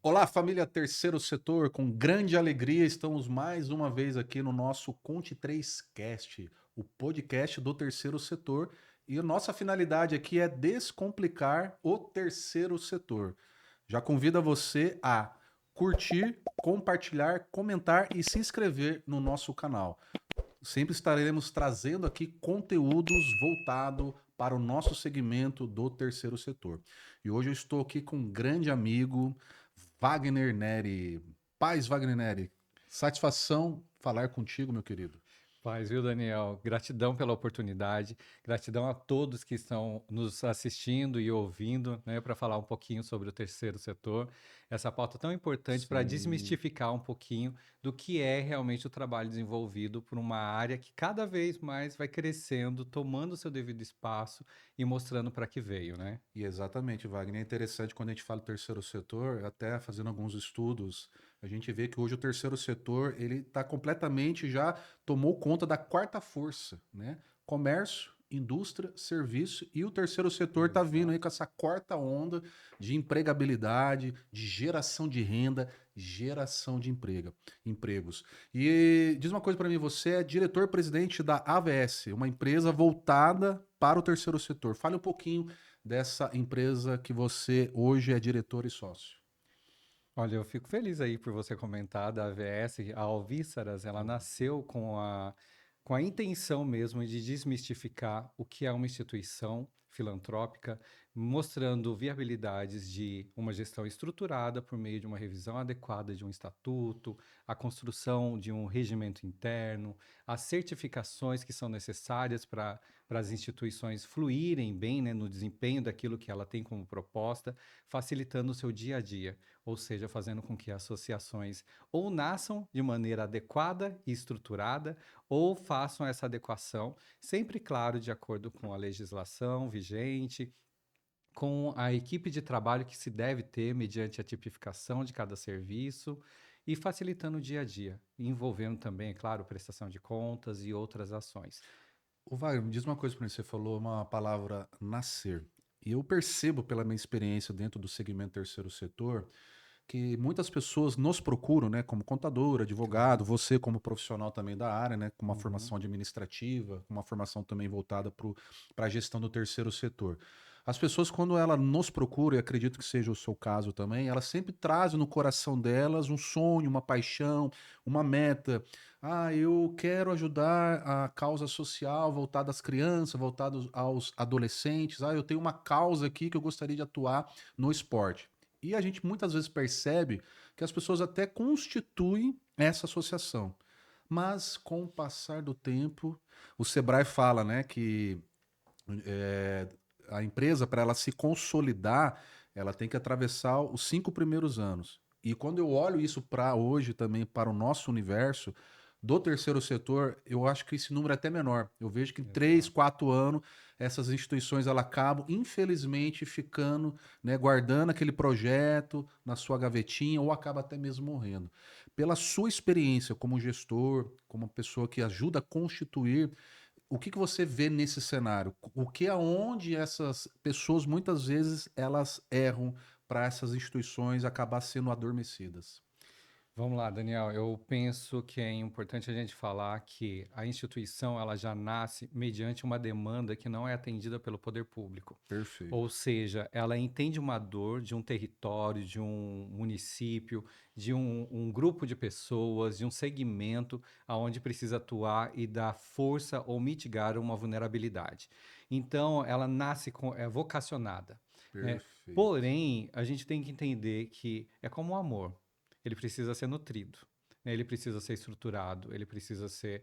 Olá, família Terceiro Setor, com grande alegria estamos mais uma vez aqui no nosso Conte 3 Cast, o podcast do Terceiro Setor, e a nossa finalidade aqui é descomplicar o terceiro setor. Já convido você a curtir, compartilhar, comentar e se inscrever no nosso canal. Sempre estaremos trazendo aqui conteúdos voltados para o nosso segmento do terceiro setor. E hoje eu estou aqui com um grande amigo, Wagner Neri. Paz, Wagner Neri. Satisfação falar contigo, meu querido. Paz, viu, Daniel? Gratidão pela oportunidade, gratidão a todos que estão nos assistindo e ouvindo, né, para falar um pouquinho sobre o terceiro setor, essa pauta tão importante para Sim. desmistificar um pouquinho do que é realmente o trabalho desenvolvido por uma área que cada vez mais vai crescendo, tomando seu devido espaço e mostrando para que veio, né? E exatamente, Wagner. É interessante quando a gente fala do terceiro setor, até fazendo alguns estudos, a gente vê que hoje o terceiro setor ele está completamente já tomou conta da quarta força, né? Comércio, indústria, serviço e o terceiro setor está vindo aí com Exato. essa quarta onda de empregabilidade, de geração de renda, geração de empregos. E diz uma coisa para mim, você é diretor-presidente da AVS, uma empresa voltada para o terceiro setor. Fale um pouquinho dessa empresa que você hoje é diretor e sócio? Olha, eu fico feliz aí por você comentar da AVS. A Alvíceras, ela nasceu com a intenção mesmo de desmistificar o que é uma instituição filantrópica, mostrando viabilidades de uma gestão estruturada por meio de uma revisão adequada de um estatuto, a construção de um regimento interno, as certificações que são necessárias para as instituições fluírem bem, né, no desempenho daquilo que ela tem como proposta, facilitando o seu dia a dia, ou seja, fazendo com que associações ou nasçam de maneira adequada e estruturada, ou façam essa adequação, sempre claro, de acordo com a legislação vigente, com a equipe de trabalho que se deve ter mediante a tipificação de cada serviço e facilitando o dia a dia, envolvendo também, é claro, prestação de contas e outras ações. O Wagner, me diz uma coisa para mim, você falou uma palavra nascer. E eu percebo pela minha experiência dentro do segmento terceiro setor que muitas pessoas nos procuram, né, como contador, advogado, Claro. você como profissional também da área, né, com uma Uhum. formação administrativa, com uma formação também voltada para a gestão do terceiro setor. As pessoas, quando ela nos procura, e acredito que seja o seu caso também, elas sempre trazem no coração delas um sonho, uma paixão, uma meta. Ah, eu quero ajudar a causa social voltada às crianças, voltada aos adolescentes. Ah, eu tenho uma causa aqui que eu gostaria de atuar no esporte. E a gente muitas vezes percebe que as pessoas até constituem essa associação. Mas com o passar do tempo, o Sebrae fala, né, que é, a empresa, para ela se consolidar, ela tem que atravessar os 5 primeiros anos. E quando eu olho isso para hoje também, para o nosso universo, do terceiro setor, eu acho que esse número é até menor. Eu vejo que em 3, Exato. 4 anos, essas instituições elas acabam, infelizmente, ficando, né, guardando aquele projeto na sua gavetinha ou acaba até mesmo morrendo. Pela sua experiência como gestor, como pessoa que ajuda a constituir, o que que você vê nesse cenário? O que aonde essas pessoas muitas vezes elas erram para essas instituições acabar sendo adormecidas? Vamos lá, Daniel. Eu penso que é importante a gente falar que a instituição ela já nasce mediante uma demanda que não é atendida pelo poder público. Ou Perfeito. seja, ela entende uma dor de um território, de um município, de um grupo de pessoas, de um segmento aonde precisa atuar e dar força ou mitigar uma vulnerabilidade. Então, ela nasce é vocacionada, né? Perfeito. Porém, a gente tem que entender que é como o amor, ele precisa ser nutrido, né? Ele precisa ser estruturado, ele precisa ser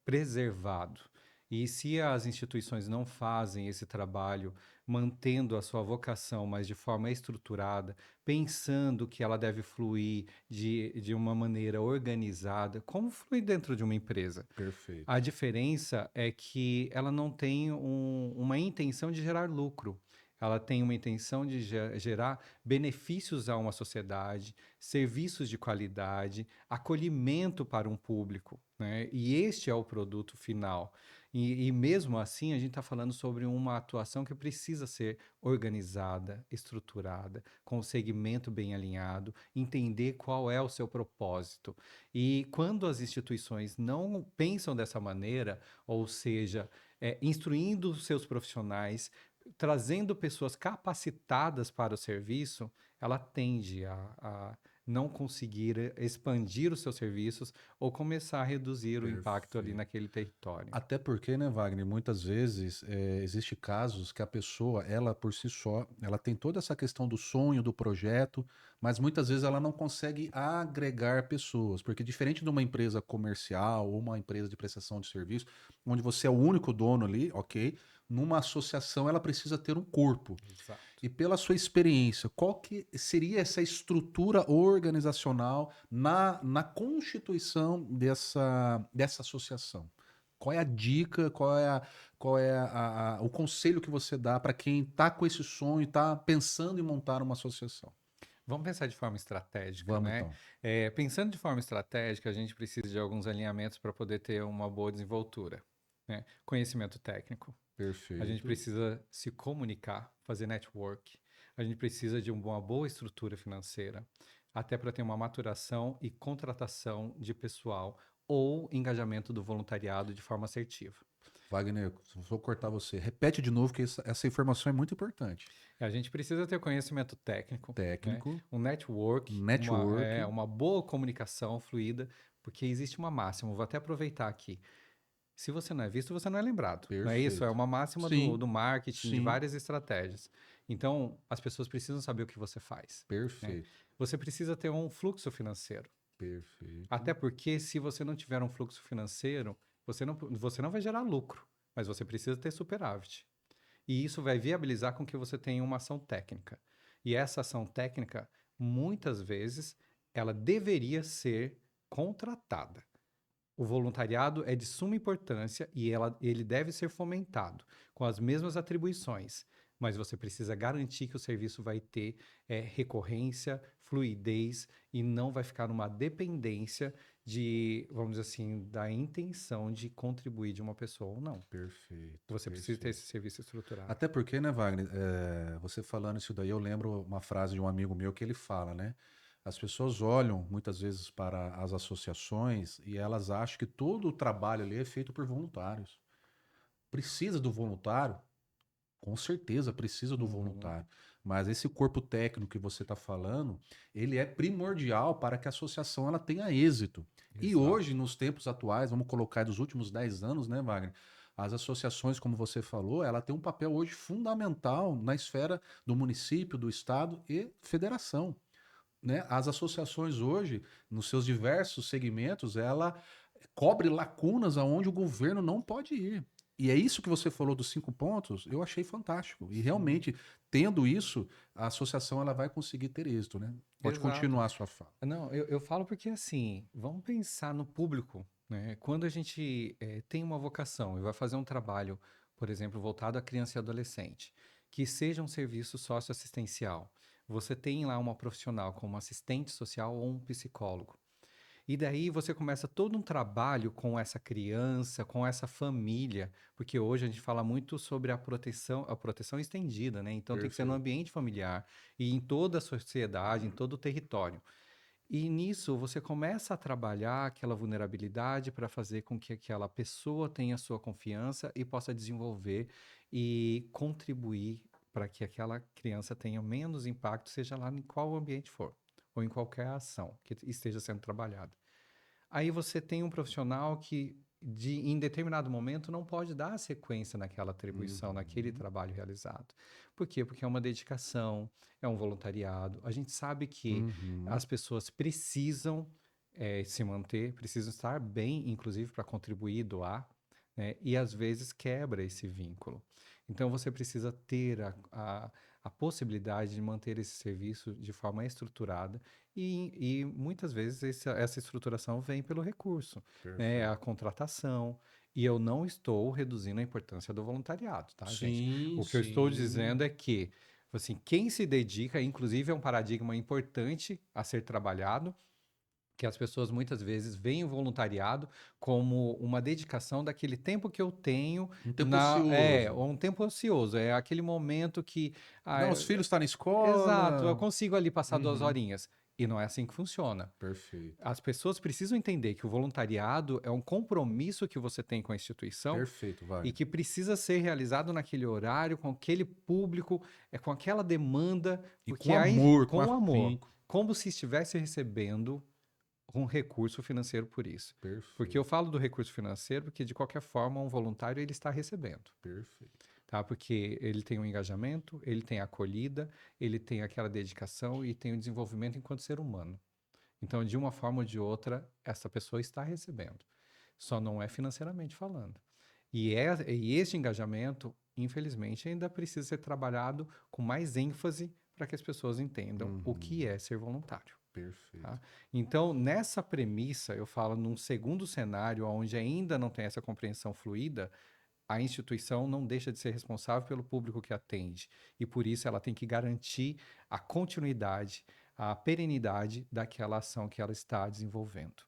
preservado. E se as instituições não fazem esse trabalho, mantendo a sua vocação, mas de forma estruturada, pensando que ela deve fluir de uma maneira organizada, como flui dentro de uma empresa? A Perfeito. diferença é que ela não tem uma intenção de gerar lucro. Ela tem uma intenção de gerar benefícios a uma sociedade, serviços de qualidade, acolhimento para um público, né? E este é o produto final. E mesmo assim, a gente está falando sobre uma atuação que precisa ser organizada, estruturada, com o segmento bem alinhado, entender qual é o seu propósito. E quando as instituições não pensam dessa maneira, ou seja, instruindo os seus profissionais, trazendo pessoas capacitadas para o serviço, ela tende a não conseguir expandir os seus serviços ou começar a reduzir o impacto ali Perfeito. naquele território. Até porque, né, Wagner, muitas vezes existe casos que a pessoa, ela por si só, ela tem toda essa questão do sonho, do projeto, mas muitas vezes ela não consegue agregar pessoas, porque diferente de uma empresa comercial ou uma empresa de prestação de serviço, onde você é o único dono ali, ok? Numa associação ela precisa ter um corpo. Exato. E pela sua experiência, qual que seria essa estrutura organizacional na constituição dessa associação? Qual é a dica, o conselho que você dá para quem está com esse sonho e está pensando em montar uma associação? Vamos pensar de forma estratégica, Vamos né? então. Pensando de forma estratégica, a gente precisa de alguns alinhamentos para poder ter uma boa desenvoltura, né? Conhecimento técnico. A gente Perfeito. precisa se comunicar, fazer network. A gente precisa de uma boa estrutura financeira, até para ter uma maturação e contratação de pessoal ou engajamento do voluntariado de forma assertiva. Wagner, vou cortar você. Repete de novo, que essa informação é muito importante. A gente precisa ter conhecimento técnico, né? Técnico, Um network, network. uma boa comunicação fluida, porque existe uma máxima, vou até aproveitar aqui. Se você não é visto, você não é lembrado. Não é isso? É Perfeito. uma máxima Sim, do marketing, de sim. várias estratégias. Então, as pessoas precisam saber o que você faz, né? Perfeito. Você precisa ter um fluxo financeiro. Perfeito. Até porque, se você não tiver um fluxo financeiro, você não vai gerar lucro, mas você precisa ter superávit. E isso vai viabilizar com que você tenha uma ação técnica. E essa ação técnica, muitas vezes, ela deveria ser contratada. O voluntariado é de suma importância e ele deve ser fomentado com as mesmas atribuições, mas você precisa garantir que o serviço vai ter recorrência, fluidez e não vai ficar numa dependência de, vamos dizer assim, da intenção de contribuir de uma pessoa ou não. Perfeito. Você precisa ter Perfeito. esse serviço estruturado. Até porque, né, Wagner, você falando isso daí, eu lembro uma frase de um amigo meu que ele fala, né? As pessoas olham muitas vezes para as associações e elas acham que todo o trabalho ali é feito por voluntários. Precisa do voluntário? Com certeza precisa do Uhum. voluntário. Mas esse corpo técnico que você está falando, ele é primordial para que a associação ela tenha êxito. E hoje, Exato. nos tempos atuais, vamos colocar dos últimos 10 anos, né, Wagner? As associações, como você falou, ela tem um papel hoje fundamental na esfera do município, do estado e federação, né? As associações hoje, nos seus diversos segmentos, ela cobre lacunas aonde o governo não pode ir. E é isso que você falou dos 5 pontos, eu achei fantástico. E Sim. realmente, tendo isso, a associação ela vai conseguir ter êxito, né? Pode Exato. continuar a sua fala. Não, eu falo porque assim, vamos pensar no público, né? Quando a gente tem uma vocação e vai fazer um trabalho, por exemplo, voltado à criança e adolescente, que seja um serviço socioassistencial, você tem lá uma profissional como assistente social ou um psicólogo. E daí você começa todo um trabalho com essa criança, com essa família, porque hoje a gente fala muito sobre a proteção estendida, né? Então tem que ser no Perfeito. ambiente familiar e em toda a sociedade, em todo o território. E nisso você começa a trabalhar aquela vulnerabilidade para fazer com que aquela pessoa tenha sua confiança e possa desenvolver e contribuir para que aquela criança tenha menos impacto, seja lá em qual ambiente for, ou em qualquer ação que esteja sendo trabalhada. Aí você tem um profissional que, em determinado momento, não pode dar sequência naquela atribuição, naquele Uhum, trabalho realizado. Por quê? Porque é uma dedicação, é um voluntariado. A gente sabe que uhum. as pessoas precisam se manter, precisam estar bem, inclusive, para contribuir, doar, né? E às vezes quebra esse vínculo. Então você precisa ter a possibilidade de manter esse serviço de forma estruturada e muitas vezes essa estruturação vem pelo recurso, né? A Perfeito. contratação. E eu não estou reduzindo a importância do voluntariado, tá, gente? Sim, O que eu estou sim. dizendo é que, assim, quem se dedica, inclusive, é um paradigma importante a ser trabalhado, que as pessoas muitas vezes veem o voluntariado como uma dedicação daquele tempo que eu tenho Um tempo ocioso. ou um tempo ocioso, é aquele momento que, Não, os filhos estão na exato, eu escola. consigo ali passar 2 Uhum. horinhas. E não é assim que funciona. Perfeito. As pessoas precisam entender que o voluntariado é um compromisso que você tem com a instituição Perfeito, e Wagner. que precisa ser realizado naquele horário, com aquele público, com aquela demanda, E com porque aí, amor, com com amor, afinco. como se estivesse recebendo um recurso financeiro por isso. Porque eu Perfeito, falo do recurso financeiro porque, de qualquer forma, um voluntário ele está recebendo, perfeito. tá? Porque ele tem um engajamento, ele tem a acolhida, ele tem aquela dedicação e tem o desenvolvimento enquanto ser humano. Então, de uma forma ou de outra, essa pessoa está recebendo. Só não é financeiramente falando. E este engajamento, infelizmente, ainda precisa ser trabalhado com mais ênfase para que as pessoas entendam o que Uhum. é ser voluntário. Perfeito. Tá? Então, nessa premissa, eu falo num segundo cenário, onde ainda não tem essa compreensão fluida, a instituição não deixa de ser responsável pelo público que atende. E por isso ela tem que garantir a continuidade, a perenidade daquela ação que ela está desenvolvendo,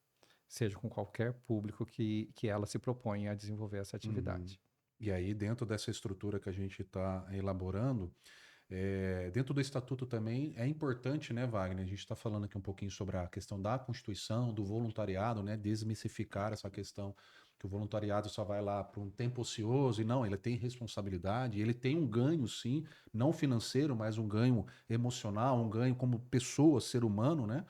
seja com qualquer público que ela se propõe a desenvolver essa Uhum. atividade. E aí, dentro dessa estrutura que a gente está elaborando, dentro do estatuto também é importante, né, Wagner? A gente está falando aqui um pouquinho sobre a questão da Constituição, do voluntariado, né? Desmistificar essa questão que o voluntariado só vai lá para um tempo ocioso e não, ele tem responsabilidade, ele tem um ganho, sim, não financeiro, mas um ganho emocional, um ganho como pessoa, ser humano, né?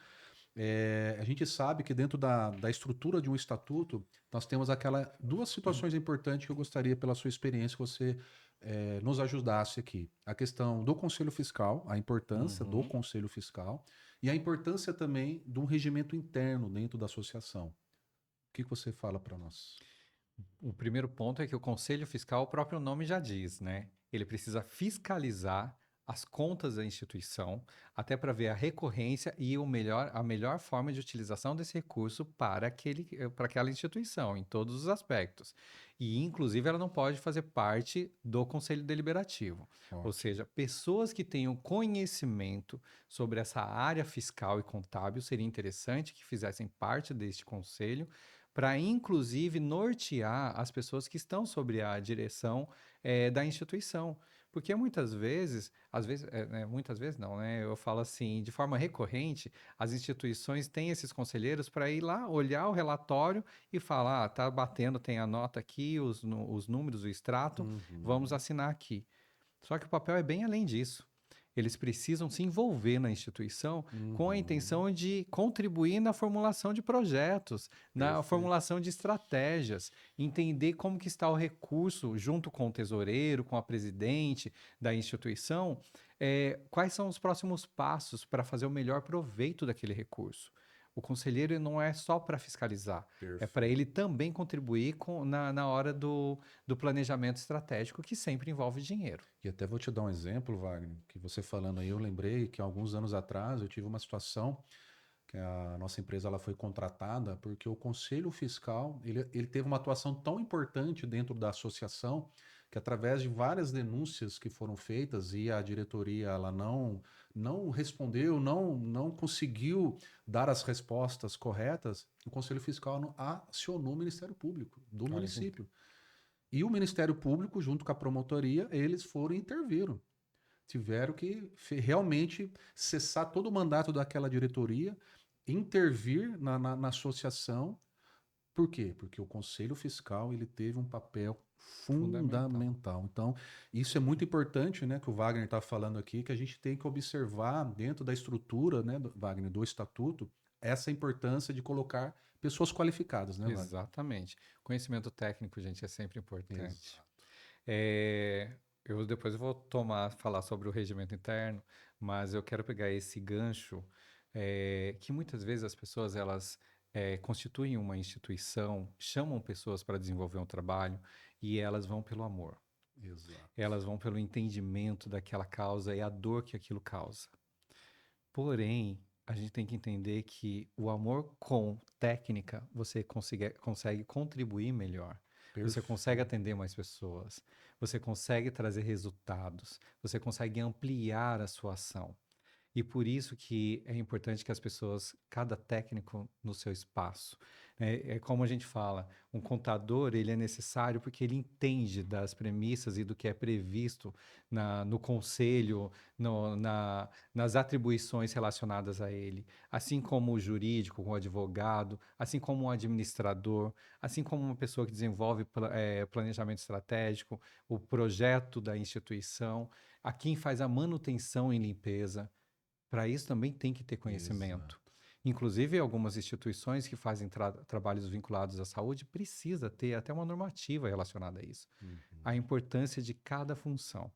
A gente sabe que dentro da estrutura de um estatuto, nós temos aquela duas situações importantes que eu gostaria, pela sua experiência, que você nos ajudasse aqui. A questão do Conselho Fiscal, a importância do Uhum. Conselho Fiscal, e a importância também de um regimento interno dentro da associação. O que que você fala para nós? O primeiro ponto é que o Conselho Fiscal, o próprio nome já diz, né? Ele precisa fiscalizar as contas da instituição, até para ver a recorrência e a melhor forma de utilização desse recurso para aquela instituição, em todos os aspectos. E, inclusive, ela não pode fazer parte do Conselho Deliberativo. Ou Ok. seja, pessoas que tenham conhecimento sobre essa área fiscal e contábil, seria interessante que fizessem parte deste conselho para inclusive nortear as pessoas que estão sobre a direção da instituição. Porque muitas vezes, muitas vezes não, né? Eu falo assim, de forma recorrente, as instituições têm esses conselheiros para ir lá, olhar o relatório e falar, ah, tá batendo, tem a nota aqui, os números, o extrato, vamos Uhum, assinar aqui. Só que o papel é bem além disso. Eles precisam se envolver na instituição com a uhum. intenção de contribuir na formulação de projetos, na Perfeito. formulação de estratégias, entender como que está o recurso junto com o tesoureiro, com a presidente da instituição, quais são os próximos passos para fazer o melhor proveito daquele recurso. O conselheiro não é só para fiscalizar, é para Perfeito. ele também contribuir na hora do planejamento estratégico, que sempre envolve dinheiro. E até vou te dar um exemplo, Wagner, que você falando aí, eu lembrei que alguns anos atrás eu tive uma situação que a nossa empresa ela foi contratada porque o Conselho Fiscal ele teve uma atuação tão importante dentro da associação que através de várias denúncias que foram feitas e a diretoria ela não respondeu, não conseguiu dar as respostas corretas, o Conselho Fiscal acionou o Ministério Público do Olha que município. E o Ministério Público, junto com a promotoria, eles foram e interviram. Tiveram que realmente cessar todo o mandato daquela diretoria, intervir na associação. Por quê? Porque o Conselho Fiscal ele teve um papel fundamental. fundamental. Então, isso é muito importante, né, que o Wagner está falando aqui, que a gente tem que observar dentro da estrutura, né, Wagner, do estatuto, essa importância de colocar pessoas qualificadas, né, Wagner? Exatamente. Conhecimento técnico, gente, é sempre importante. Exato. É, depois eu vou falar sobre o regimento interno, mas eu quero pegar esse gancho que muitas vezes as pessoas elas constituem uma instituição, chamam pessoas para desenvolver um trabalho e elas vão pelo amor. Exato. Elas vão pelo entendimento daquela causa e a dor que aquilo causa. Porém, a gente tem que entender que o amor com técnica, você consegue contribuir melhor. Você consegue Perfeito. atender mais pessoas. Você consegue trazer resultados. Você consegue ampliar a sua ação. E por isso que é importante que as pessoas, cada técnico no seu espaço, né? É como a gente fala, um contador, ele é necessário porque ele entende das premissas e do que é previsto no conselho, nas atribuições relacionadas a ele. Assim como o jurídico, o advogado, assim como o administrador, assim como uma pessoa que desenvolve planejamento estratégico, o projeto da instituição, a quem faz a manutenção em limpeza. Para isso também tem que ter conhecimento. Exato. Inclusive, algumas instituições que fazem trabalhos vinculados à saúde precisa ter até uma normativa relacionada a isso. Uhum. A importância de cada função.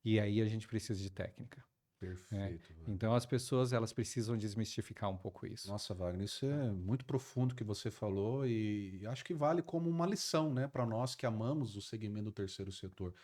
E aí a gente precisa de técnica, né? Perfeito, Wagner. Então as pessoas elas precisam desmistificar um pouco isso. Nossa, Wagner, isso é muito profundo que você falou e acho que vale como uma lição, né, para nós que amamos o segmento do terceiro setor.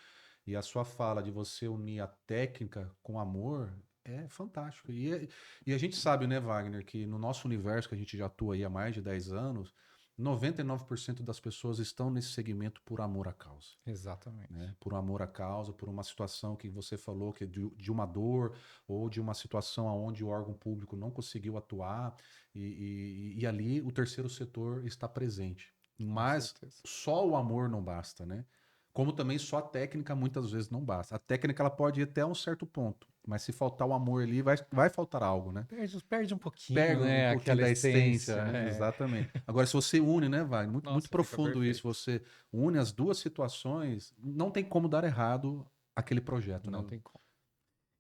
E a sua fala de você unir a técnica com amor é fantástico. E a gente sabe, né, Wagner, que no nosso universo, que a gente já atua aí há mais de 10 anos, 99% das pessoas estão nesse segmento por amor à causa. Exatamente. Né? Por amor à causa, por uma situação que você falou que é de uma dor ou de uma situação onde o órgão público não conseguiu atuar e ali o terceiro setor está presente. Com Mas certeza. só o amor não basta, né? Como também só a técnica muitas vezes não basta. A técnica ela pode ir até um certo ponto, mas se faltar o amor ali, vai faltar algo, né? Perde um pouquinho, Pega um né? pouquinho Aquela da essência. essência, né? É. Exatamente. Agora, se você une, né, vai, muito, muito Nossa, fica profundo isso, perfeito. você une as duas situações, não tem como dar errado aquele projeto, né? Não tem como.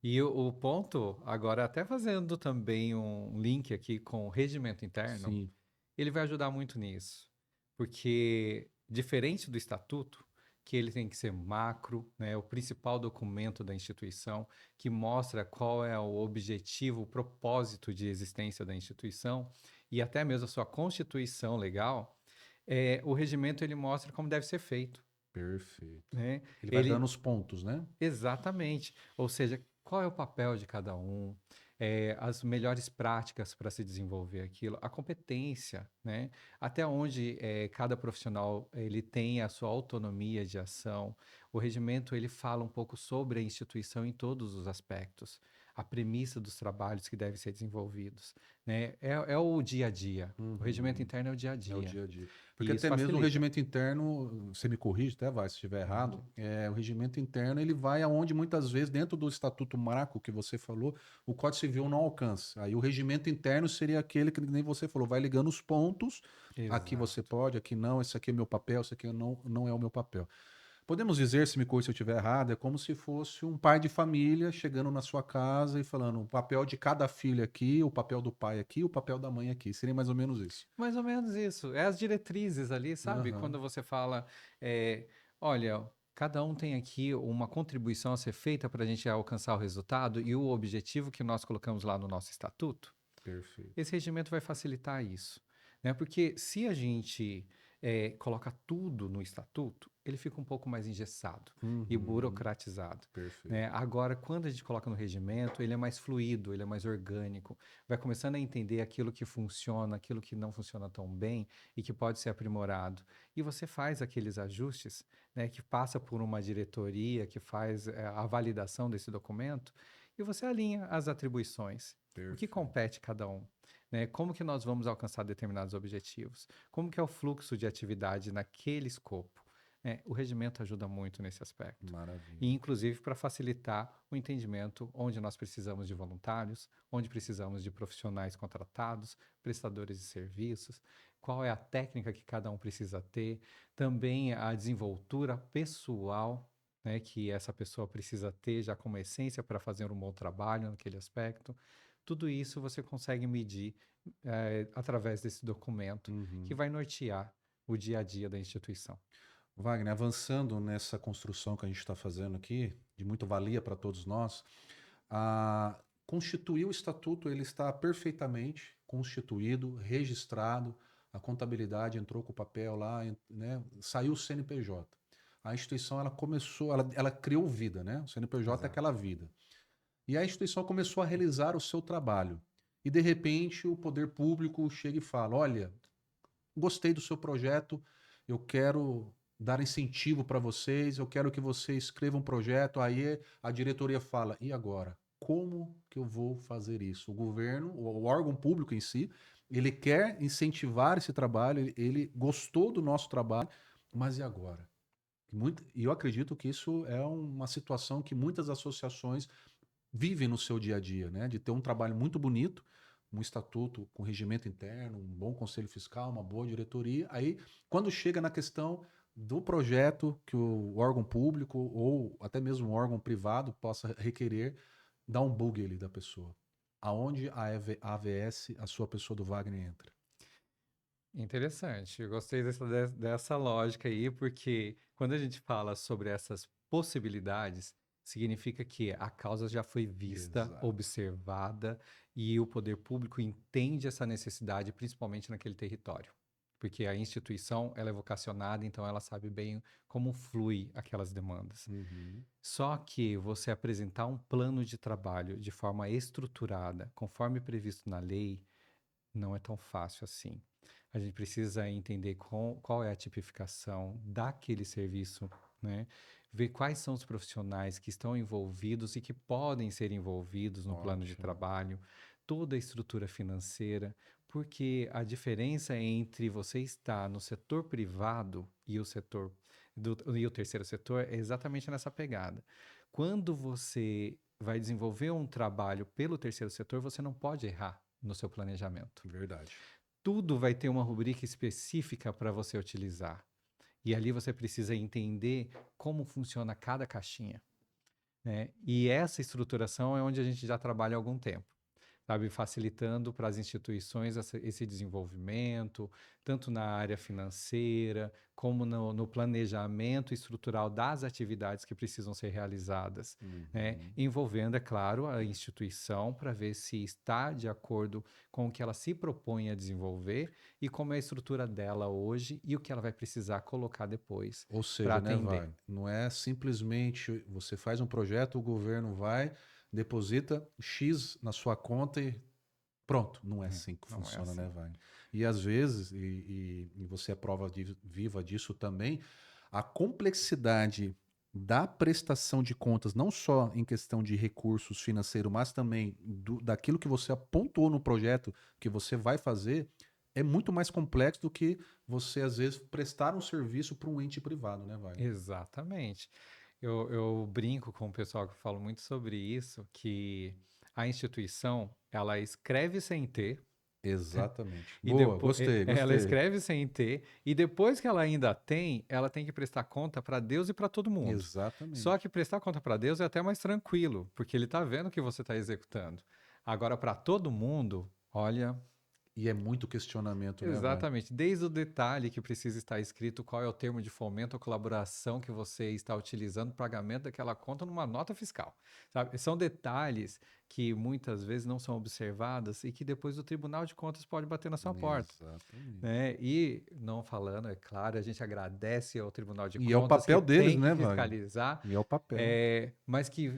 E o ponto, agora até fazendo também um link aqui com o regimento interno, Sim, ele vai ajudar muito nisso. Porque, diferente do estatuto, que ele tem que ser macro, né, o principal documento da instituição, que mostra qual é o objetivo, o propósito de existência da instituição, e até mesmo a sua constituição legal, o regimento ele mostra como deve ser feito, perfeito. né? Ele vai dando Ele, os pontos, né? Exatamente. Ou seja, qual é o papel de cada um, as melhores práticas para se desenvolver aquilo, a competência, né? Até onde cada profissional ele tem a sua autonomia de ação. O regimento ele fala um pouco sobre a instituição em todos os aspectos, a premissa dos trabalhos que devem ser desenvolvidos, né? É o dia a dia. O regimento Uhum. interno é o dia a É o dia. dia a dia. Porque E isso até mesmo o facilita. regimento interno, você me corrige, até vai, se estiver errado, o regimento interno ele vai aonde muitas vezes, dentro do estatuto marco que você falou, o Código Civil não alcança. Aí o regimento interno seria aquele que nem você falou, vai ligando os pontos, aqui você Exato. pode, aqui não, esse aqui é meu papel, esse aqui não é o meu papel. Podemos dizer, se me corrija se eu estiver errado, é como se fosse um pai de família chegando na sua casa e falando o papel de cada filho aqui, o papel do pai aqui, o papel da mãe aqui. Seria mais ou menos isso. Mais ou menos isso. É as diretrizes ali, sabe? Aham. Quando você fala, olha, cada um tem aqui uma contribuição a ser feita para a gente alcançar o resultado e o objetivo que nós colocamos lá no nosso estatuto. Perfeito. Esse regimento vai facilitar isso, né? Porque se a gente coloca tudo no estatuto, ele fica um pouco mais engessado e Uhum. burocratizado, Perfeito. né? Agora, quando a gente coloca no regimento, ele é mais fluido, ele é mais orgânico, vai começando a entender aquilo que funciona, aquilo que não funciona tão bem e que pode ser aprimorado. E você faz aqueles ajustes, né? Que passa por uma diretoria que faz a validação desse documento e você alinha as atribuições. O que Perfeito. compete cada um? Né? Como que nós vamos alcançar determinados objetivos? Como que é o fluxo de atividade naquele escopo? O regimento ajuda muito nesse aspecto. E, Maravilha. inclusive, para facilitar o entendimento onde nós precisamos de voluntários, onde precisamos de profissionais contratados, prestadores de serviços, qual é a técnica que cada um precisa ter, também a desenvoltura pessoal, né, que essa pessoa precisa ter já como essência para fazer um bom trabalho naquele aspecto. Tudo isso você consegue medir através desse documento que Uhum. vai nortear o dia a dia da instituição. Wagner, avançando nessa construção que a gente está fazendo aqui, de muito valia para todos nós, constituir o estatuto, ele está perfeitamente constituído, registrado, a contabilidade entrou com o papel lá, né, saiu o CNPJ. A instituição, ela começou, ela criou vida, né? O CNPJ é aquela Exato. vida. E a instituição começou a realizar o seu trabalho. E, de repente, o poder público chega e fala: olha, gostei do seu projeto, eu quero dar incentivo para vocês, eu quero que vocês escrevam um projeto. Aí a diretoria fala: e agora? como que eu vou fazer isso? O governo, o órgão público em si, ele quer incentivar esse trabalho, ele gostou do nosso trabalho, mas e agora? E eu acredito que isso é uma situação que muitas associações vivem no seu dia a dia, né? De ter um trabalho muito bonito, um estatuto com regimento interno, um bom conselho fiscal, uma boa diretoria. Aí, quando chega na questão do projeto que o órgão público ou até mesmo um órgão privado possa requerer, dá um bug ali da pessoa. Aonde a AVS, a sua pessoa do Wagner, entra? Interessante. Eu gostei dessa lógica aí, porque quando a gente fala sobre essas possibilidades, significa que a causa já foi vista, Exato. observada, e o poder público entende essa necessidade, principalmente naquele território. Porque a instituição, ela é vocacionada, então ela sabe bem como flui aquelas demandas. Uhum. Só que você apresentar um plano de trabalho de forma estruturada, conforme previsto na lei, não é tão fácil assim. A gente precisa entender qual é a tipificação daquele serviço, né? Ver quais são os profissionais que estão envolvidos e que podem ser envolvidos no plano de Ótimo. trabalho, toda a estrutura financeira, porque a diferença entre você estar no setor privado e e o terceiro setor é exatamente nessa pegada. Quando você vai desenvolver um trabalho pelo terceiro setor, você não pode errar no seu planejamento. Verdade. Tudo vai ter uma rubrica específica para você utilizar. E ali você precisa entender como funciona cada caixinha, né? E essa estruturação é onde a gente já trabalha há algum tempo, sabe? Facilitando para as instituições esse desenvolvimento, tanto na área financeira, como no planejamento estrutural das atividades que precisam ser realizadas, né? Uhum. Envolvendo, é claro, a instituição para ver se está de acordo com o que ela se propõe a desenvolver e como é a estrutura dela hoje e o que ela vai precisar colocar depois Ou para seja, né, atender. Wagner? Não é simplesmente você faz um projeto, o governo vai, deposita X na sua conta e pronto. Não é assim que Não é funciona, né, assim. Wagner? E às vezes, e você é prova viva disso também, a complexidade da prestação de contas, não só em questão de recursos financeiros, mas também daquilo que você apontou no projeto que você vai fazer, é muito mais complexo do que você, às vezes, prestar um serviço para um ente privado, né, Wagner? Exatamente. Eu brinco com o pessoal que fala muito sobre isso, que a instituição, ela escreve sem ter, Exatamente. e Boa, depois gostei, ela gostei. escreve sem ter, e depois que ela ainda tem, ela tem que prestar conta para Deus e para todo mundo. Só Exatamente. que prestar conta para Deus é até mais tranquilo, porque ele está vendo o que você está executando. Agora, para todo mundo, olha. E é muito questionamento, né, Wagner? Exatamente, desde o detalhe que precisa estar escrito qual é o termo de fomento ou colaboração que você está utilizando para pagamento daquela conta numa nota fiscal, sabe? São detalhes que muitas vezes não são observados e que depois o Tribunal de Contas pode bater na sua porta, Exatamente. né? E não falando, é claro, a gente agradece ao Tribunal de E é o Contas que papel deles, tem que né, Wagner? fiscalizar, E é o papel. mas que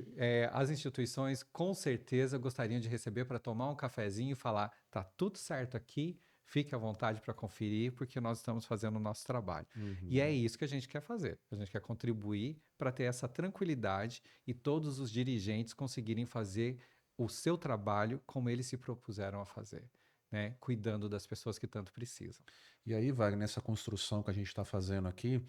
as instituições com certeza gostariam de receber para tomar um cafezinho e falar, tá tudo certo aqui, fique à vontade para conferir, porque nós estamos fazendo o nosso trabalho. E é Uhum. isso que a gente quer fazer. A gente quer contribuir para ter essa tranquilidade e todos os dirigentes conseguirem fazer o seu trabalho como eles se propuseram a fazer, né? Cuidando das pessoas que tanto precisam. E aí, Wagner, nessa construção que a gente está fazendo aqui,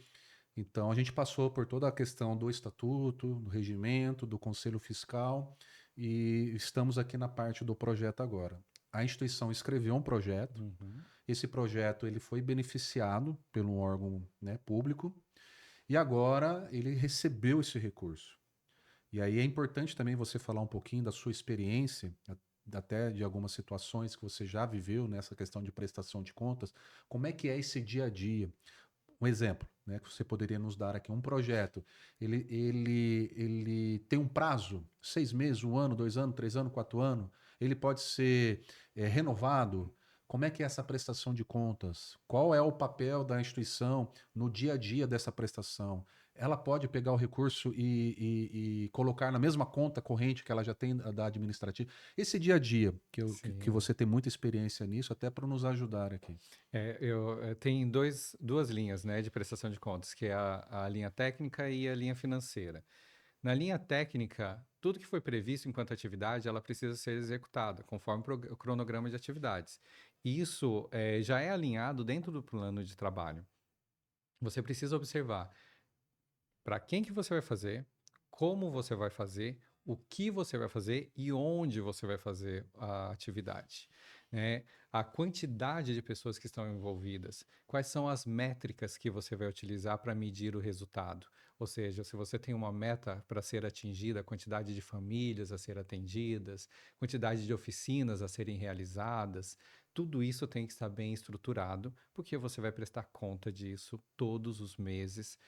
então a gente passou por toda a questão do estatuto, do regimento, do conselho fiscal, e estamos aqui na parte do projeto agora. A instituição escreveu um projeto. Uhum. Esse projeto ele foi beneficiado pelo órgão, né, público e agora ele recebeu esse recurso. E aí é importante também você falar um pouquinho da sua experiência, até de algumas situações que você já viveu nessa questão de prestação de contas. Como é que é esse dia a dia? Um exemplo, né, que você poderia nos dar aqui. Um projeto, ele tem um prazo, 6 meses, 1 ano, 2 anos, 3 anos, 4 anos. Ele pode ser renovado. Como é que é essa prestação de contas? Qual é o papel da instituição no dia a dia dessa prestação? Ela pode pegar o recurso e colocar na mesma conta corrente que ela já tem da administrativa. Esse dia a dia, que Sim. você tem muita experiência nisso, até para nos ajudar aqui. Tem duas linhas, né, de prestação de contas, que é a linha técnica e a linha financeira. Na linha técnica, tudo que foi previsto enquanto atividade, ela precisa ser executada, conforme o cronograma de atividades. Isso já é alinhado dentro do plano de trabalho. Você precisa observar para quem que você vai fazer, como você vai fazer, o que você vai fazer e onde você vai fazer a atividade, né? A quantidade de pessoas que estão envolvidas, quais são as métricas que você vai utilizar para medir o resultado. Ou seja, se você tem uma meta para ser atingida, a quantidade de famílias a ser atendidas, quantidade de oficinas a serem realizadas, tudo isso tem que estar bem estruturado, porque você vai prestar conta disso todos os meses.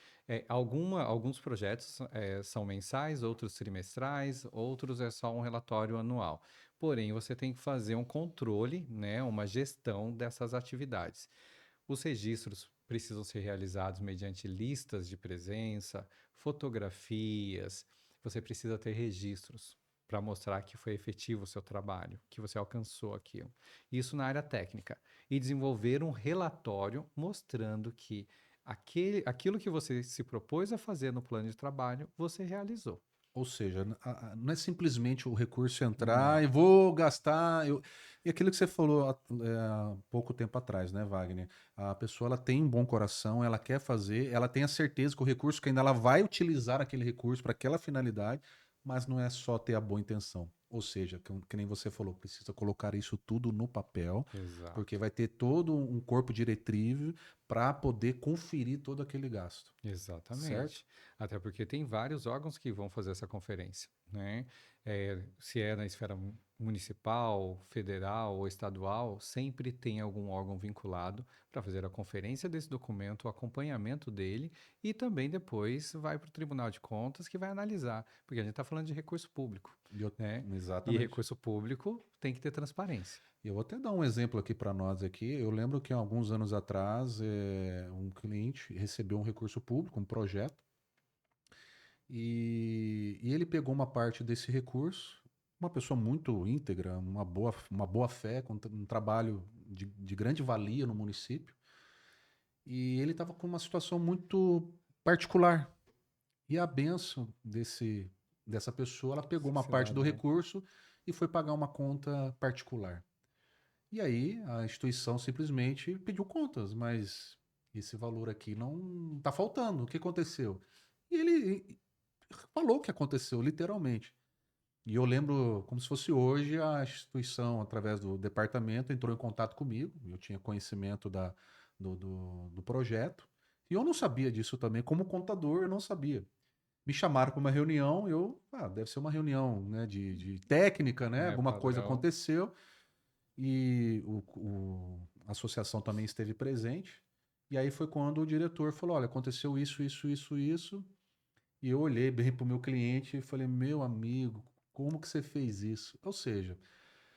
Alguns projetos são mensais, outros trimestrais, outros é só um relatório anual. Porém, você tem que fazer um controle, né, uma gestão dessas atividades. Os registros precisam ser realizados mediante listas de presença, fotografias. Você precisa ter registros para mostrar que foi efetivo o seu trabalho, que você alcançou aquilo. Isso na área técnica. E desenvolver um relatório mostrando que aquilo que você se propôs a fazer no plano de trabalho, você realizou. Ou seja, não é simplesmente o recurso entrar Não. e vou gastar. E aquilo que você falou há pouco tempo atrás, né, Wagner? A pessoa ela tem um bom coração, ela quer fazer, ela tem a certeza que o recurso que ainda ela vai utilizar aquele recurso para aquela finalidade, mas não é só ter a boa intenção. Ou seja, que nem você falou, precisa colocar isso tudo no papel, porque Exato. vai ter todo um corpo diretivo para poder conferir todo aquele gasto, certo? Exatamente. Até porque tem vários órgãos que vão fazer essa conferência, né? Se é na esfera municipal, federal ou estadual, sempre tem algum órgão vinculado para fazer a conferência desse documento, o acompanhamento dele e também depois vai para o Tribunal de Contas que vai analisar, porque a gente está falando de recurso público, né? E Exatamente. recurso público tem que ter transparência. Eu vou até dar um exemplo aqui para nós aqui. Eu lembro que há alguns anos atrás, um cliente recebeu um recurso público, um projeto, e ele pegou uma parte desse recurso, uma pessoa muito íntegra, uma boa fé, com um trabalho de grande valia no município, e ele estava com uma situação muito particular. E a benção dessa pessoa, ela pegou Esse uma parte do cidadão. recurso e foi pagar uma conta particular. E aí a instituição simplesmente pediu contas, mas esse valor aqui não está faltando. O que aconteceu? E ele falou o que aconteceu, literalmente. E eu lembro, como se fosse hoje, a instituição, através do departamento, entrou em contato comigo. Eu tinha conhecimento do projeto. E eu não sabia disso também. Como contador, eu não sabia. Me chamaram para uma reunião, deve ser uma reunião, né, de técnica, né? É, Alguma coisa padrão. aconteceu. E a associação também esteve presente. E aí foi quando o diretor falou: olha, aconteceu isso, isso, isso, isso. E eu olhei bem para o meu cliente e falei: meu amigo, como que você fez isso? Ou seja,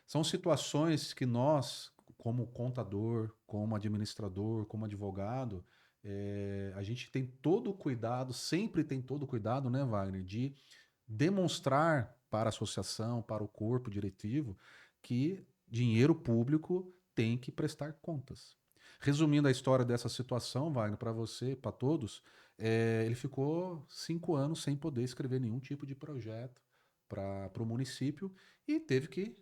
são situações que nós, como contador, como administrador, como advogado, a gente tem todo o cuidado, sempre tem todo o cuidado, né, Wagner, de demonstrar para a associação, para o corpo diretivo, que dinheiro público tem que prestar contas. Resumindo a história dessa situação, Wagner, para você, para todos, ele ficou 5 anos sem poder escrever nenhum tipo de projeto para o município e teve que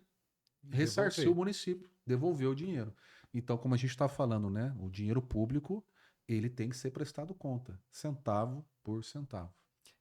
ressarcir o Devolver. município, devolver o dinheiro. Então, como a gente está falando, né, o dinheiro público ele tem que ser prestado conta, centavo por centavo.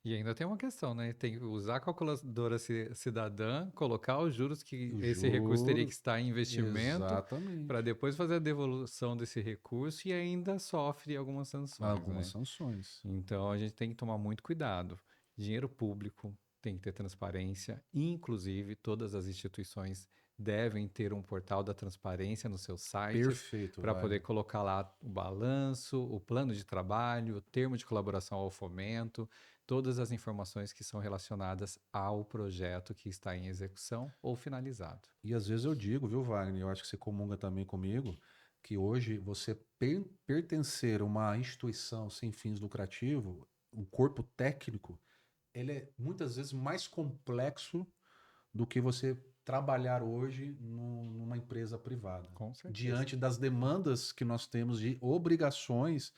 E ainda tem uma questão, né? Tem que usar a calculadora cidadã, colocar os juros que Os esse recurso teria que juros, estar em investimento, para exatamente. depois fazer a devolução desse recurso e ainda sofre algumas sanções, Algumas né? sanções. Então a gente tem que tomar muito cuidado. Dinheiro público tem que ter transparência, inclusive todas as instituições devem ter um portal da transparência nos seus sites Perfeito, para poder Wagner. colocar lá o balanço, o plano de trabalho, o termo de colaboração ao fomento, todas as informações que são relacionadas ao projeto que está em execução ou finalizado. E às vezes eu digo, viu, Wagner, eu acho que você comunga também comigo, que hoje você pertencer a uma instituição sem fins lucrativos, o corpo técnico, ele é muitas vezes mais complexo do que você trabalhar hoje numa empresa privada. Com certeza. Diante das demandas que nós temos de obrigações,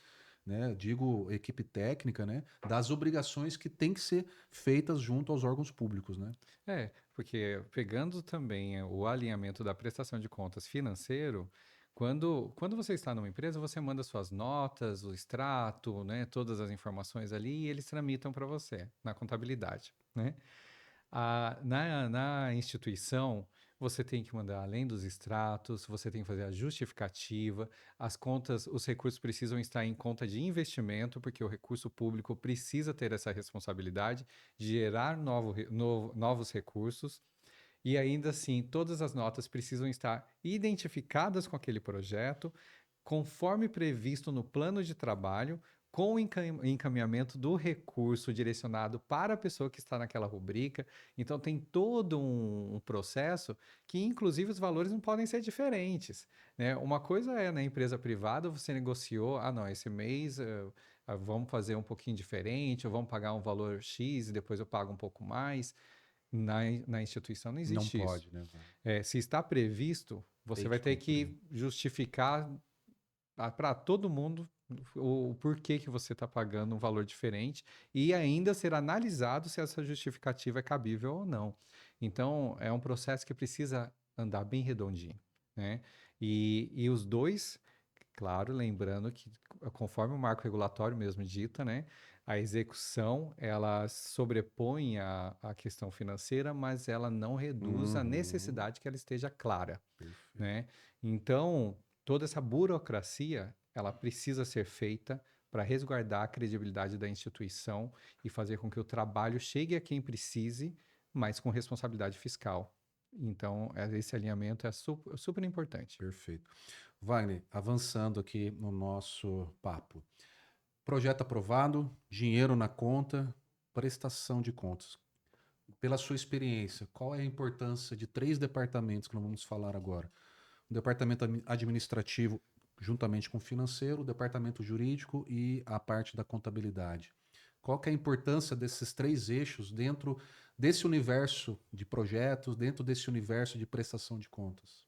né? Digo equipe técnica, né? Das obrigações que têm que ser feitas junto aos órgãos públicos, né? Porque pegando também o alinhamento da prestação de contas financeiro, quando você está numa empresa, você manda suas notas, o extrato, né, todas as informações ali e eles tramitam para você na contabilidade, né? Na instituição, você tem que mandar, além dos extratos, você tem que fazer a justificativa, as contas, os recursos precisam estar em conta de investimento, porque o recurso público precisa ter essa responsabilidade de gerar novos recursos, e ainda assim, todas as notas precisam estar identificadas com aquele projeto, conforme previsto no plano de trabalho, com o encaminhamento do recurso direcionado para a pessoa que está naquela rubrica. Então, tem todo um processo que, inclusive, os valores não podem ser diferentes, né? Uma coisa é na empresa privada, você negociou, não, esse mês vamos fazer um pouquinho diferente, ou vamos pagar um valor X e depois eu pago um pouco mais. Na instituição não Não existe isso. pode, né, Wagner? Se está previsto, você Tem vai que ter cumprir. que justificar para todo mundo o porquê que você está pagando um valor diferente e ainda ser analisado se essa justificativa é cabível ou não. Então, é um processo que precisa andar bem redondinho, né? E os dois, claro, lembrando que conforme o marco regulatório mesmo dita, né? A execução, ela sobrepõe a questão financeira, mas ela não reduz a Uhum. necessidade que ela esteja clara, Perfeito. né? Então, toda essa burocracia, ela precisa ser feita para resguardar a credibilidade da instituição e fazer com que o trabalho chegue a quem precise, mas com responsabilidade fiscal. Então, esse alinhamento é super importante. Perfeito. Wagner, avançando aqui no nosso papo. Projeto aprovado, dinheiro na conta, prestação de contas. Pela sua experiência, qual é a importância de três departamentos que nós vamos falar agora? O departamento administrativo, juntamente com o financeiro, o departamento jurídico e a parte da contabilidade. Qual que é a importância desses três eixos dentro desse universo de projetos, dentro desse universo de prestação de contas?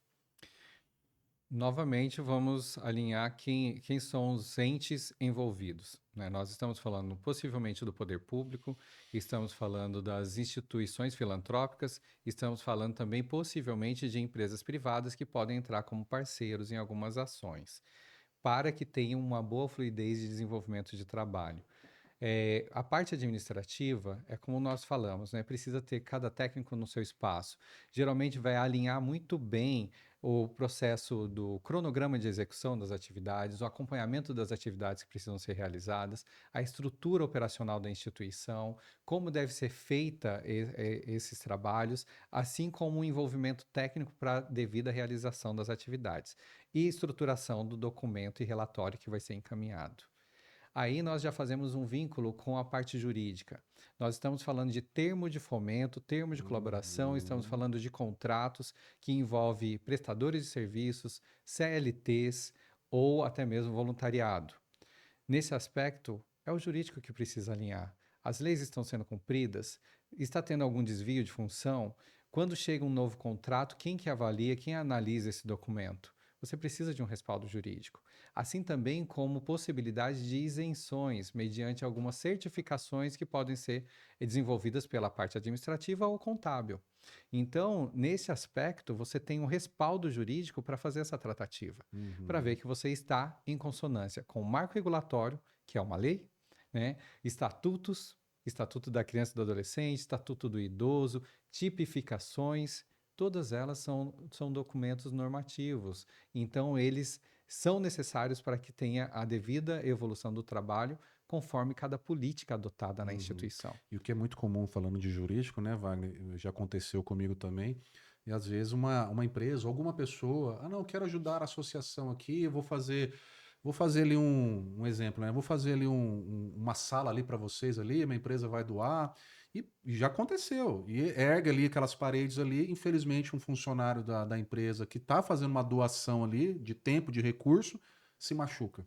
Novamente, vamos alinhar quem são os entes envolvidos, né? Nós estamos falando possivelmente do poder público, estamos falando das instituições filantrópicas, estamos falando também possivelmente de empresas privadas que podem entrar como parceiros em algumas ações, para que tenham uma boa fluidez de desenvolvimento de trabalho. A parte administrativa é como nós falamos, né? Precisa ter cada técnico no seu espaço. Geralmente vai alinhar muito bem o processo do cronograma de execução das atividades, o acompanhamento das atividades que precisam ser realizadas, a estrutura operacional da instituição, como deve ser feita esses trabalhos, assim como o envolvimento técnico para a devida realização das atividades e estruturação do documento e relatório que vai ser encaminhado. Aí nós já fazemos um vínculo com a parte jurídica. Nós estamos falando de termo de fomento, termo de colaboração, estamos Uhum. falando de contratos que envolvem prestadores de serviços, CLTs ou até mesmo voluntariado. Nesse aspecto, é o jurídico que precisa alinhar. As leis estão sendo cumpridas? Está tendo algum desvio de função? Quando chega um novo contrato, quem que avalia, quem analisa esse documento? Você precisa de um respaldo jurídico. Assim também como possibilidade de isenções mediante algumas certificações que podem ser desenvolvidas pela parte administrativa ou contábil. Então, nesse aspecto, você tem um respaldo jurídico para fazer essa tratativa, para ver Uhum. que você está em consonância com o marco regulatório, que é uma lei, né? Estatutos, Estatuto da Criança e do Adolescente, Estatuto do Idoso, tipificações, todas elas são documentos normativos. Então, eles são necessários para que tenha a devida evolução do trabalho conforme cada política adotada na Uhum. instituição. E o que é muito comum falando de jurídico, né, Wagner? Já aconteceu comigo também. E às vezes uma empresa, alguma pessoa, não, quero ajudar a associação aqui, vou fazer ali um exemplo, né? Vou fazer ali uma sala ali para vocês ali, minha empresa vai doar. E já aconteceu. E ergue ali aquelas paredes ali. Infelizmente, um funcionário da empresa que está fazendo uma doação ali de tempo, de recurso, se machuca.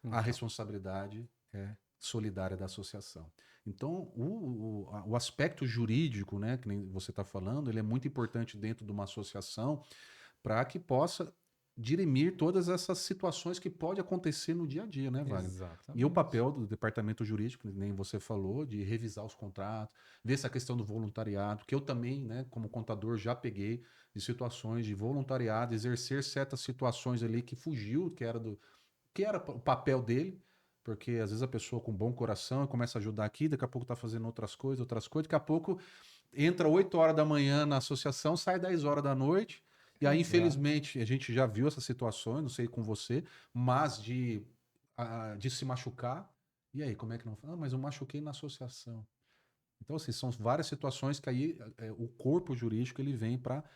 A Então, responsabilidade é solidária da associação. Então, o aspecto jurídico, né, que nem você está falando, ele é muito importante dentro de uma associação para que possa dirimir todas essas situações que pode acontecer no dia a dia, né, Wagner? E o Exatamente. papel do departamento jurídico, nem você falou, de revisar os contratos, ver essa questão do voluntariado, que eu também, né, como contador, já peguei de situações de voluntariado, exercer certas situações ali que fugiu, que era o papel dele, porque às vezes a pessoa com bom coração começa a ajudar aqui, daqui a pouco está fazendo outras coisas, daqui a pouco entra 8 horas da manhã na associação, sai 10 horas da noite, e aí Exato. infelizmente a gente já viu essas situações, não sei com você, mas de se machucar, e aí como é que não... Ah, mas eu machuquei na associação. Então assim, são várias situações que aí o corpo jurídico ele vem para São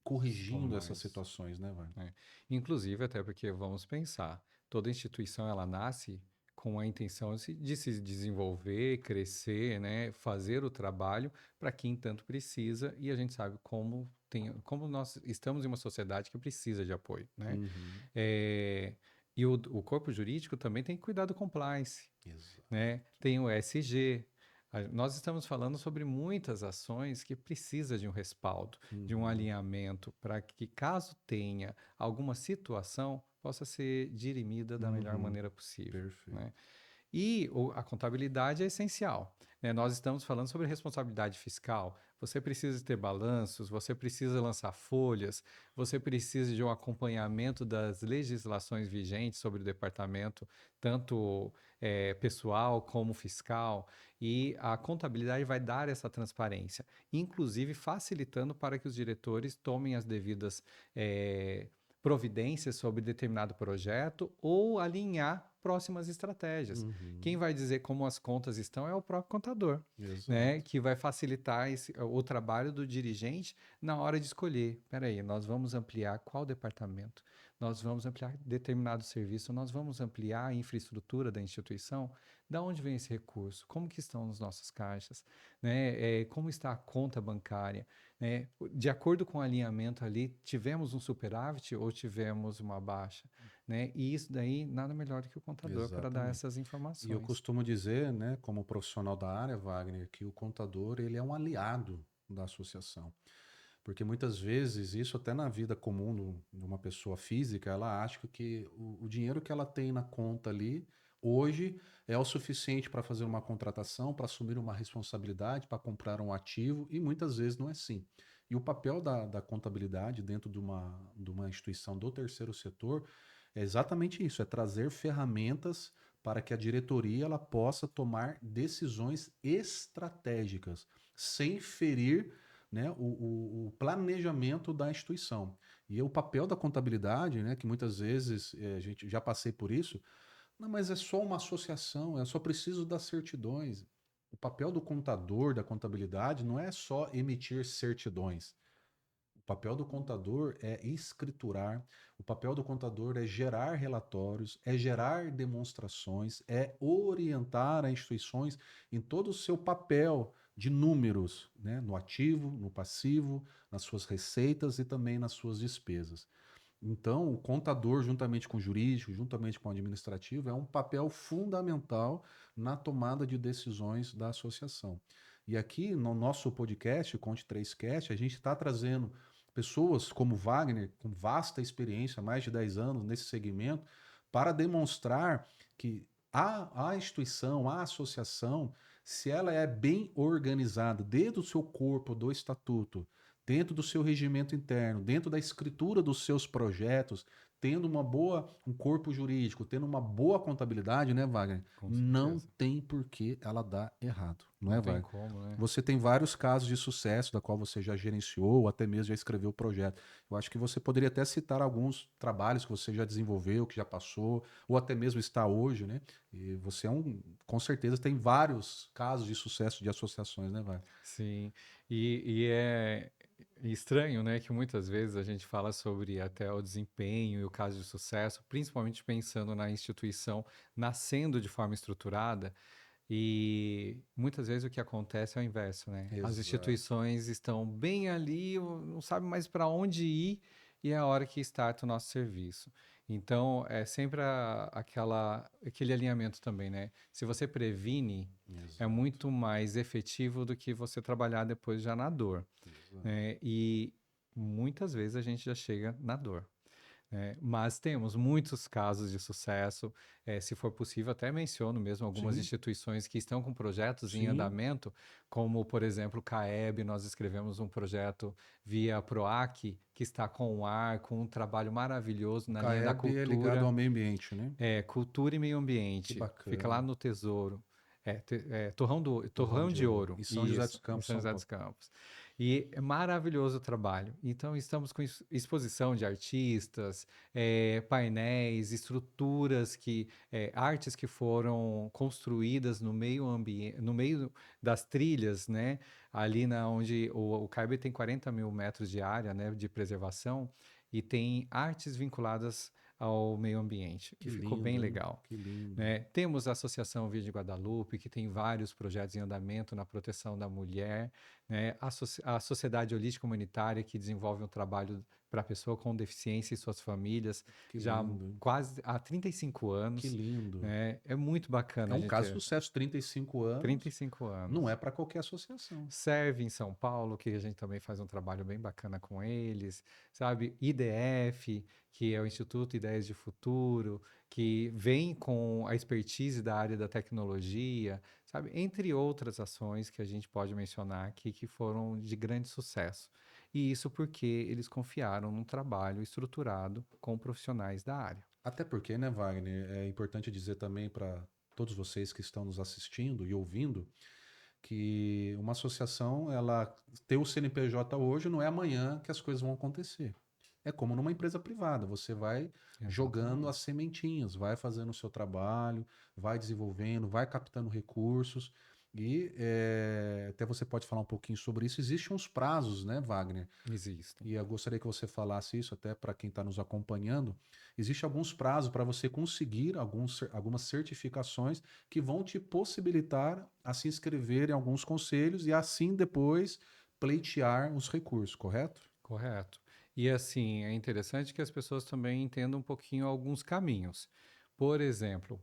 corrigindo essas mais. situações, né, Vai? É. Inclusive, até porque vamos pensar, toda instituição ela nasce com a intenção de se desenvolver, crescer, né, fazer o trabalho para quem tanto precisa, e a gente sabe como nós estamos em uma sociedade que precisa de apoio, né? Uhum. É, e o corpo jurídico também tem que cuidar do compliance, Exato. né? Tem o ESG. Nós estamos falando sobre muitas ações que precisa de um respaldo, de um Uhum. alinhamento, para que caso tenha alguma situação, possa ser dirimida da melhor Uhum. maneira possível, Perfeito. né? E a contabilidade é essencial, né? Nós estamos falando sobre responsabilidade fiscal. Você precisa ter balanços, você precisa lançar folhas, você precisa de um acompanhamento das legislações vigentes sobre o departamento, tanto pessoal como fiscal, e a contabilidade vai dar essa transparência, inclusive facilitando para que os diretores tomem as devidas providências sobre determinado projeto ou alinhar próximas estratégias. Quem Uhum. vai dizer como as contas estão é o próprio contador, né? Exato. Que vai facilitar o trabalho do dirigente na hora de escolher. Espera aí, nós vamos ampliar qual departamento? Nós vamos ampliar determinado serviço? Nós vamos ampliar a infraestrutura da instituição? Da onde vem esse recurso? Como que estão as nossas caixas? Né? Como está a conta bancária? Né? De acordo com o alinhamento ali, tivemos um superávit ou tivemos uma baixa? Né? E isso daí, nada melhor do que o contador para dar Exatamente. essas E eu informações. costumo dizer, né, como profissional da área, Wagner, que o contador ele é um aliado da associação. Porque muitas vezes, isso até na vida comum de uma pessoa física, ela acha que o dinheiro que ela tem na conta ali, hoje, é o suficiente para fazer uma contratação, para assumir uma responsabilidade, para comprar um ativo, e muitas vezes não é assim. E o papel da contabilidade dentro de uma instituição do terceiro setor é exatamente isso, é trazer ferramentas para que a diretoria ela possa tomar decisões estratégicas, sem ferir, né, o planejamento da instituição. E o papel da contabilidade, né, que muitas vezes a gente já passei por isso, não, mas é só uma associação, eu só preciso das certidões. O papel do contador, da contabilidade, não é só emitir certidões. O papel do contador é escriturar, o papel do contador é gerar relatórios, é gerar demonstrações, é orientar as instituições em todo o seu papel de números, né? No ativo, no passivo, nas suas receitas e também nas suas despesas. Então, o contador, juntamente com o jurídico, juntamente com o administrativo, é um papel fundamental na tomada de decisões da associação. E aqui no nosso podcast, Conte 3Cast, a gente está trazendo pessoas como Wagner, com vasta experiência, mais de 10 anos nesse segmento, para demonstrar que a instituição, a associação, se ela é bem organizada dentro do seu corpo, do estatuto, dentro do seu regimento interno, dentro da escritura dos seus projetos, tendo um corpo jurídico, tendo uma boa contabilidade, né, Wagner? Com Não certeza. tem por que ela dar errado, não Não é, tem Wagner? como, né? Você tem vários casos de sucesso da qual você já gerenciou ou até mesmo já escreveu o projeto. Eu acho que você poderia até citar alguns trabalhos que você já desenvolveu, que já passou, ou até mesmo está hoje, né? E você com certeza tem vários casos de sucesso de associações, né, Wagner? Sim. E é estranho, né, que muitas vezes a gente fala sobre até o desempenho e o caso de sucesso, principalmente pensando na instituição nascendo de forma estruturada. E muitas vezes o que acontece é o inverso, né? As Exato. instituições estão bem ali, não sabem mais para onde ir, e é a hora que starta o nosso serviço. Então, é sempre aquele alinhamento também, né? Se você previne, é Exato. muito mais efetivo do que você trabalhar depois já na dor, Exato. né? E muitas vezes a gente já chega na dor. Mas temos muitos casos de sucesso. Se for possível, até menciono mesmo algumas Sim, instituições que estão com projetos em sim. andamento, como, por exemplo, o CAEB. Nós escrevemos um projeto via PROAC, que está com o ar, com um trabalho maravilhoso O na linha da CAEB é ligado cultura, ao meio ambiente, né? cultura e meio Que ambiente. Fica lá bacana. no Tesouro. Torrão Torrão de de Ouro. Ouro, E São José dos isso, em Campos, São São José Paulo. dos Campos. E é maravilhoso o trabalho. Então, estamos com exposição de artistas, painéis, estruturas artes que foram construídas no meio ambiente, no meio das trilhas, né? Ali na onde o CAIB tem 40 mil metros de área, né, de preservação, e tem artes vinculadas ao meio ambiente. E Que ficou bem lindo, hein? legal. Que lindo. Né? Temos a Associação Verde Guadalupe, que tem vários projetos em andamento na proteção da mulher, né? A Sociedade Holística Humanitária, que desenvolve um trabalho para a pessoa com deficiência e suas famílias, Que já lindo, hein? quase há 35 Que anos. lindo. Né? É muito É bacana a um gente caso de ter sucesso, 35 anos. 35 Não é anos. para qualquer associação. Serve em São Paulo, que a gente também faz um trabalho bem bacana com eles, sabe? IDF, que é o Instituto Ideias de Futuro, que vem com a expertise da área da tecnologia, sabe? Entre outras ações que a gente pode mencionar aqui que foram de grande sucesso. E isso porque eles confiaram num trabalho estruturado com profissionais da área. Até porque, né, Wagner, é importante dizer também para todos vocês que estão nos assistindo e ouvindo que uma associação, ela ter o CNPJ hoje não é amanhã que as coisas vão acontecer. É como numa empresa privada, você vai jogando as Exatamente. sementinhas, vai fazendo o seu trabalho, vai desenvolvendo, vai captando recursos e até você pode falar um pouquinho sobre isso. Existem uns prazos, né, Wagner? Existem. E eu gostaria que você falasse isso até para quem está nos acompanhando. Existem alguns prazos para você conseguir algumas certificações que vão te possibilitar a se inscrever em alguns conselhos e assim depois pleitear os recursos, correto? Correto. E assim, é interessante que as pessoas também entendam um pouquinho alguns caminhos. Por exemplo,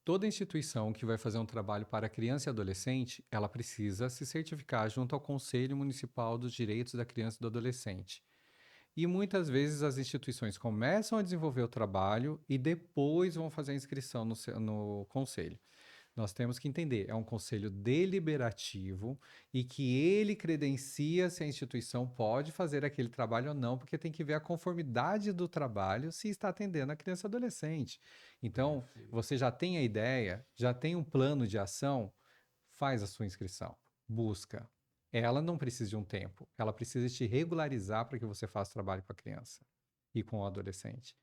toda instituição que vai fazer um trabalho para criança e adolescente, ela precisa se certificar junto ao Conselho Municipal dos Direitos da Criança e do Adolescente. E muitas vezes as instituições começam a desenvolver o trabalho e depois vão fazer a inscrição no conselho. Nós temos que entender, é um conselho deliberativo e que ele credencia se a instituição pode fazer aquele trabalho ou não, porque tem que ver a conformidade do trabalho se está atendendo a criança e adolescente. Então, Perfeito. você já tem a ideia, já tem um plano de ação, faz a sua inscrição, busca. Ela não precisa de um tempo, ela precisa te regularizar para que você faça trabalho com a criança e com o adolescente.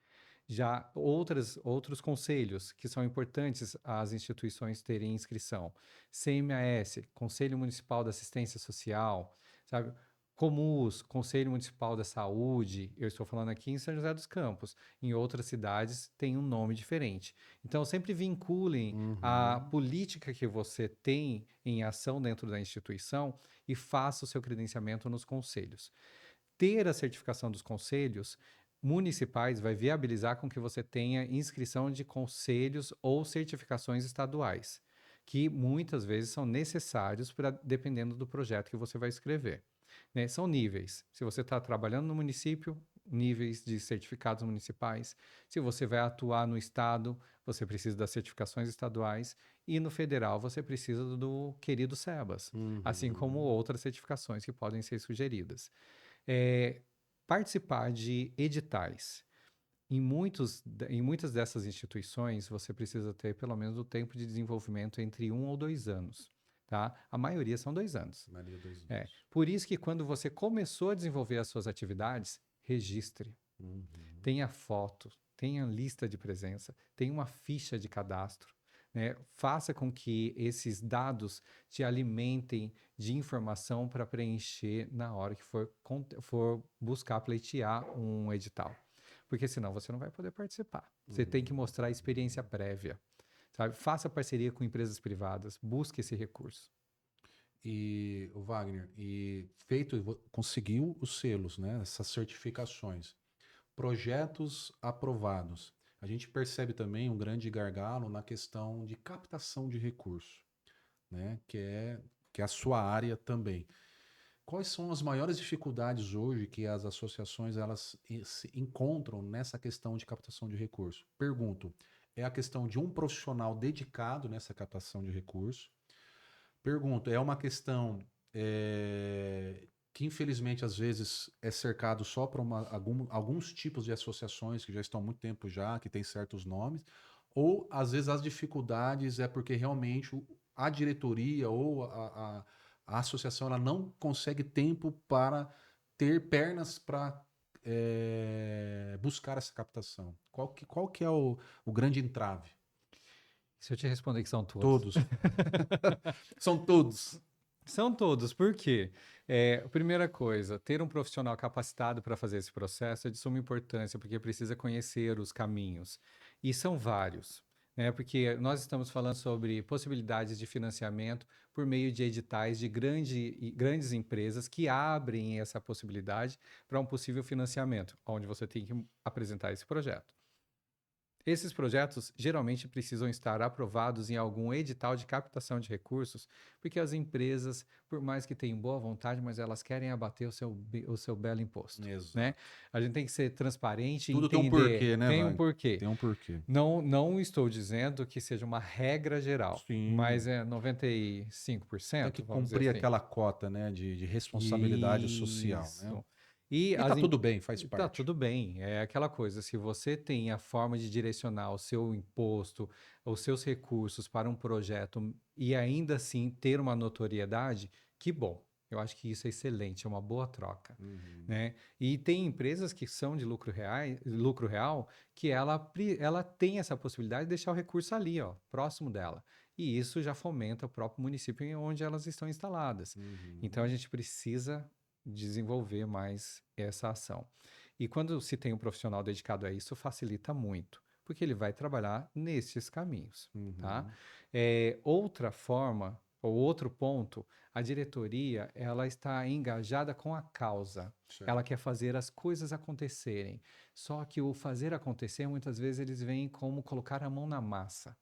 Já outros conselhos que são importantes as instituições terem inscrição. CMAS, Conselho Municipal da Assistência Social, sabe? Comus, Conselho Municipal da Saúde, eu estou falando aqui em São José dos Campos. Em outras cidades tem um nome diferente. Então, sempre vinculem a Uhum. política que você tem em ação dentro da instituição e faça o seu credenciamento nos conselhos. Ter a certificação dos conselhos municipais vai viabilizar com que você tenha inscrição de conselhos ou certificações estaduais, que muitas vezes são necessários para dependendo do projeto que você vai escrever. Né? São níveis. Se você está trabalhando no município, níveis de certificados municipais. Se você vai atuar no estado, você precisa das certificações estaduais. E no federal, você precisa do querido SEBAS, assim como Uhum. outras certificações que podem ser sugeridas. É, participar de editais. Em muitas dessas instituições, você precisa ter pelo menos o tempo de desenvolvimento entre 1 ou 2 anos. Tá? A maioria são 2 anos. Maria, 2 anos. Por isso que quando você começou a desenvolver as suas atividades, registre. Uhum. Tenha foto, tenha lista de presença, tenha uma ficha de cadastro. Né? Faça com que esses dados te alimentem de informação para preencher na hora que for buscar pleitear um edital. Porque senão você não vai poder participar. Você tem que Uhum. mostrar experiência prévia. Sabe? Faça parceria com empresas privadas, busque esse recurso. E o Wagner, e feito, conseguiu os selos, né? Essas certificações, projetos aprovados. A gente percebe também um grande gargalo na questão de captação de recurso, né? Que é a sua área também. Quais são as maiores dificuldades hoje que as associações elas se encontram nessa questão de captação de recursos? Pergunto, é a questão de um profissional dedicado nessa captação de recursos? Pergunto, é uma questão que infelizmente às vezes é cercado só por alguns tipos de associações que já estão há muito tempo já, que têm certos nomes, ou às vezes as dificuldades é porque realmente a diretoria ou a associação ela não consegue tempo para ter pernas para buscar essa captação. Qual que é o grande entrave? Se eu te responder que são todos. Todos. São todos. São todos, por quê? Primeira coisa, ter um profissional capacitado para fazer esse processo é de suma importância, porque precisa conhecer os caminhos. E são vários, né? Porque nós estamos falando sobre possibilidades de financiamento por meio de editais de grandes empresas que abrem essa possibilidade para um possível financiamento, onde você tem que apresentar esse projeto. Esses projetos geralmente precisam estar aprovados em algum edital de captação de recursos, porque as empresas, por mais que tenham boa vontade, mas elas querem abater o seu belo imposto, Exato. né? A gente tem que ser transparente e Tudo tem um entender. porquê, né, Tem um Wagner? porquê. Tem um porquê. Não estou dizendo que seja uma regra geral, mas Sim. é Tem 95%, que vamos dizer cumprir assim. aquela cota, né, de responsabilidade social, né? Isso. E E tá tudo bem, faz tá parte. tudo bem, é aquela coisa, se você tem a forma de direcionar o seu imposto, os seus recursos para um projeto e ainda assim ter uma notoriedade, que bom. Eu acho que isso é excelente, é uma boa troca, Uhum. né? E tem empresas que são de lucro real, que ela tem essa possibilidade de deixar o recurso ali, ó, próximo dela. E isso já fomenta o próprio município em onde elas estão instaladas. Então a Uhum. gente precisa desenvolver mais essa ação. E quando se tem um profissional dedicado a isso, facilita muito, porque ele vai trabalhar nesses caminhos, tá? Uhum. Outra forma, ou outro ponto, a diretoria, ela está engajada com a causa. Ela Certo. quer fazer as coisas acontecerem. Só que o fazer acontecer, muitas vezes, eles veem como colocar a mão na massa.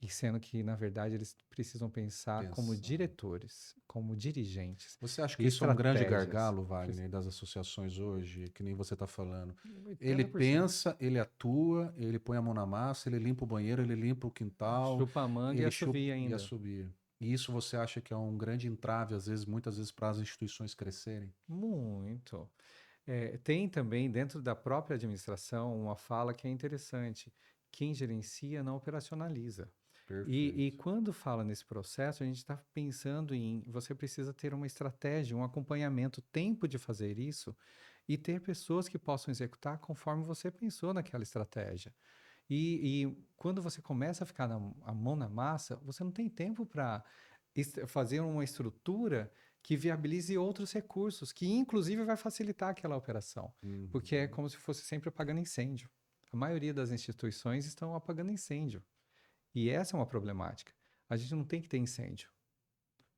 E sendo que, na verdade, eles precisam pensar como Pensar. diretores, como dirigentes, Você acha que isso é um grande estratégias. gargalo, Wagner, das associações hoje, que nem você está falando? Ele 80%. pensa, ele atua, ele põe a mão na massa, ele limpa o banheiro, ele limpa o quintal, Chupa a manga e ele chupa assovia e ainda. assobia. E isso você acha que é um grande entrave, às vezes, muitas vezes, para as instituições crescerem? Muito. Tem também, dentro da própria administração, uma fala que é interessante. Quem gerencia não operacionaliza. E Perfeito. quando fala nesse processo, a gente está pensando em você precisa ter uma estratégia, um acompanhamento, tempo de fazer isso e ter pessoas que possam executar conforme você pensou naquela estratégia. E quando você começa a ficar a mão na massa, você não tem tempo para fazer uma estrutura que viabilize outros recursos, que inclusive vai facilitar aquela operação, porque é Uhum. como se fosse sempre apagando incêndio. A maioria das instituições estão apagando incêndio. E essa é uma problemática. A gente não tem que ter incêndio.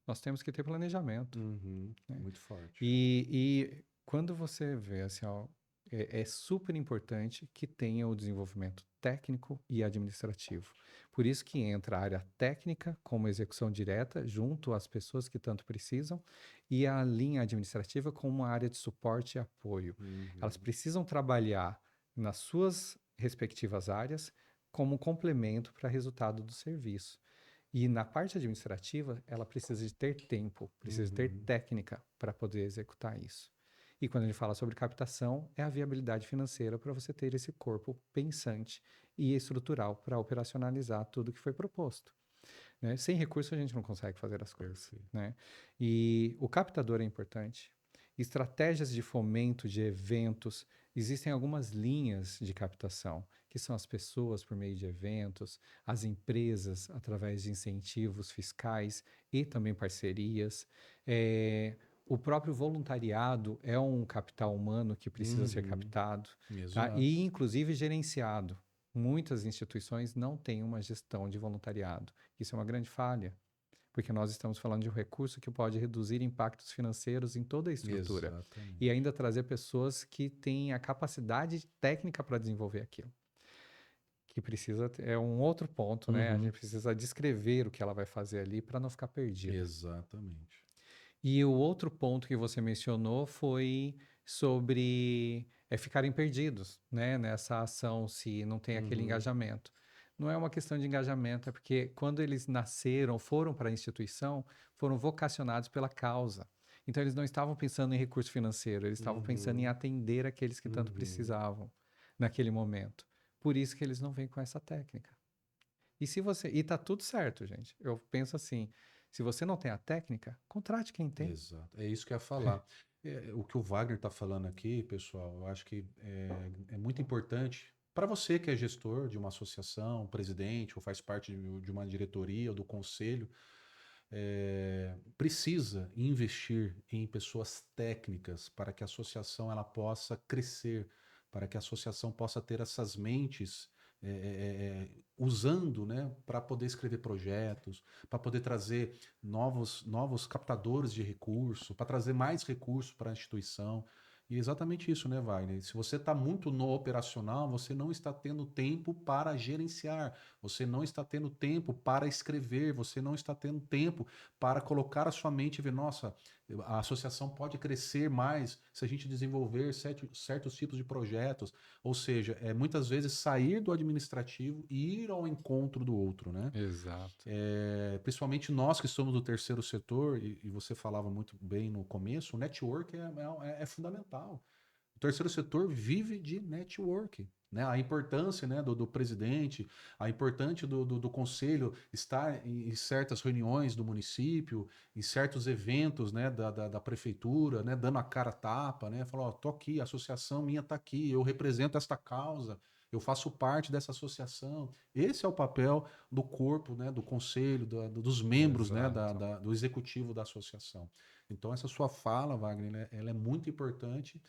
Nós temos que ter planejamento, Uhum. né? Muito forte. E quando você vê assim, ó, é super importante que tenha o desenvolvimento técnico e administrativo. Por isso que entra a área técnica como execução direta, junto às pessoas que tanto precisam, e a linha administrativa como uma área de suporte e apoio. Elas Uhum. precisam trabalhar nas suas respectivas áreas como complemento para resultado do serviço. E na parte administrativa, ela precisa de ter tempo, precisa ter Uhum. técnica para poder executar isso. E quando a gente fala sobre captação, é a viabilidade financeira para você ter esse corpo pensante e estrutural para operacionalizar tudo que foi proposto, né? Sem recurso a gente não consegue fazer as coisas, Perfeito. né? E o captador é importante. Estratégias de fomento de eventos, existem algumas linhas de captação, que são as pessoas por meio de eventos, as empresas através de incentivos fiscais e também parcerias. O próprio voluntariado é um capital humano que precisa ser Uhum. captado, tá? Exato. E inclusive gerenciado. Muitas instituições não têm uma gestão de voluntariado. Isso é uma grande falha, porque nós estamos falando de um recurso que pode reduzir impactos financeiros em toda a estrutura e Exatamente. ainda trazer pessoas que têm a capacidade técnica para desenvolver aquilo. Que precisa, é um outro ponto, né? A Uhum. gente precisa descrever o que ela vai fazer ali para não ficar perdido. Exatamente. E o outro ponto que você mencionou foi sobre ficarem perdidos, né, nessa ação se não tem aquele Uhum, engajamento. Não é uma questão de engajamento, é porque quando eles nasceram, foram para a instituição, foram vocacionados pela causa. Então eles não estavam pensando em recurso financeiro, eles estavam pensando em uhum, atender aqueles que tanto uhum. precisavam naquele momento. Por isso que eles não vêm com essa técnica. E tá tudo certo, gente. Eu penso assim, se você não tem a técnica, contrate quem tem. Exato. É isso que eu ia falar. O que o Wagner está falando aqui, pessoal, eu acho que é muito importante para você que é gestor de uma associação, presidente, ou faz parte de uma diretoria ou do conselho, precisa investir em pessoas técnicas para que a associação ela possa crescer, para que a associação possa ter essas mentes usando, né, para poder escrever projetos, para poder trazer novos captadores de recurso, para trazer mais recursos para a instituição. E é exatamente isso, né, Wagner? Se você está muito no operacional, você não está tendo tempo para gerenciar, você não está tendo tempo para escrever, você não está tendo tempo para colocar a sua mente e ver, nossa, a associação pode crescer mais se a gente desenvolver certos tipos de projetos. Ou seja, muitas vezes sair do administrativo e ir ao encontro do outro, né? Exato. Principalmente nós que somos do terceiro setor, e você falava muito bem no começo, o network é fundamental. O terceiro setor vive de network. Né? A importância, né, do presidente, a importância do conselho estar em certas reuniões do município, em certos eventos, né, da prefeitura, né, dando a cara a tapa, né, falar, ó, tô aqui, a associação minha está aqui, eu represento esta causa, eu faço parte dessa associação. Esse é o papel do corpo, né, do conselho, dos membros, né, Exato. do executivo da associação. Então, essa sua fala, Wagner, né, ela é muito importante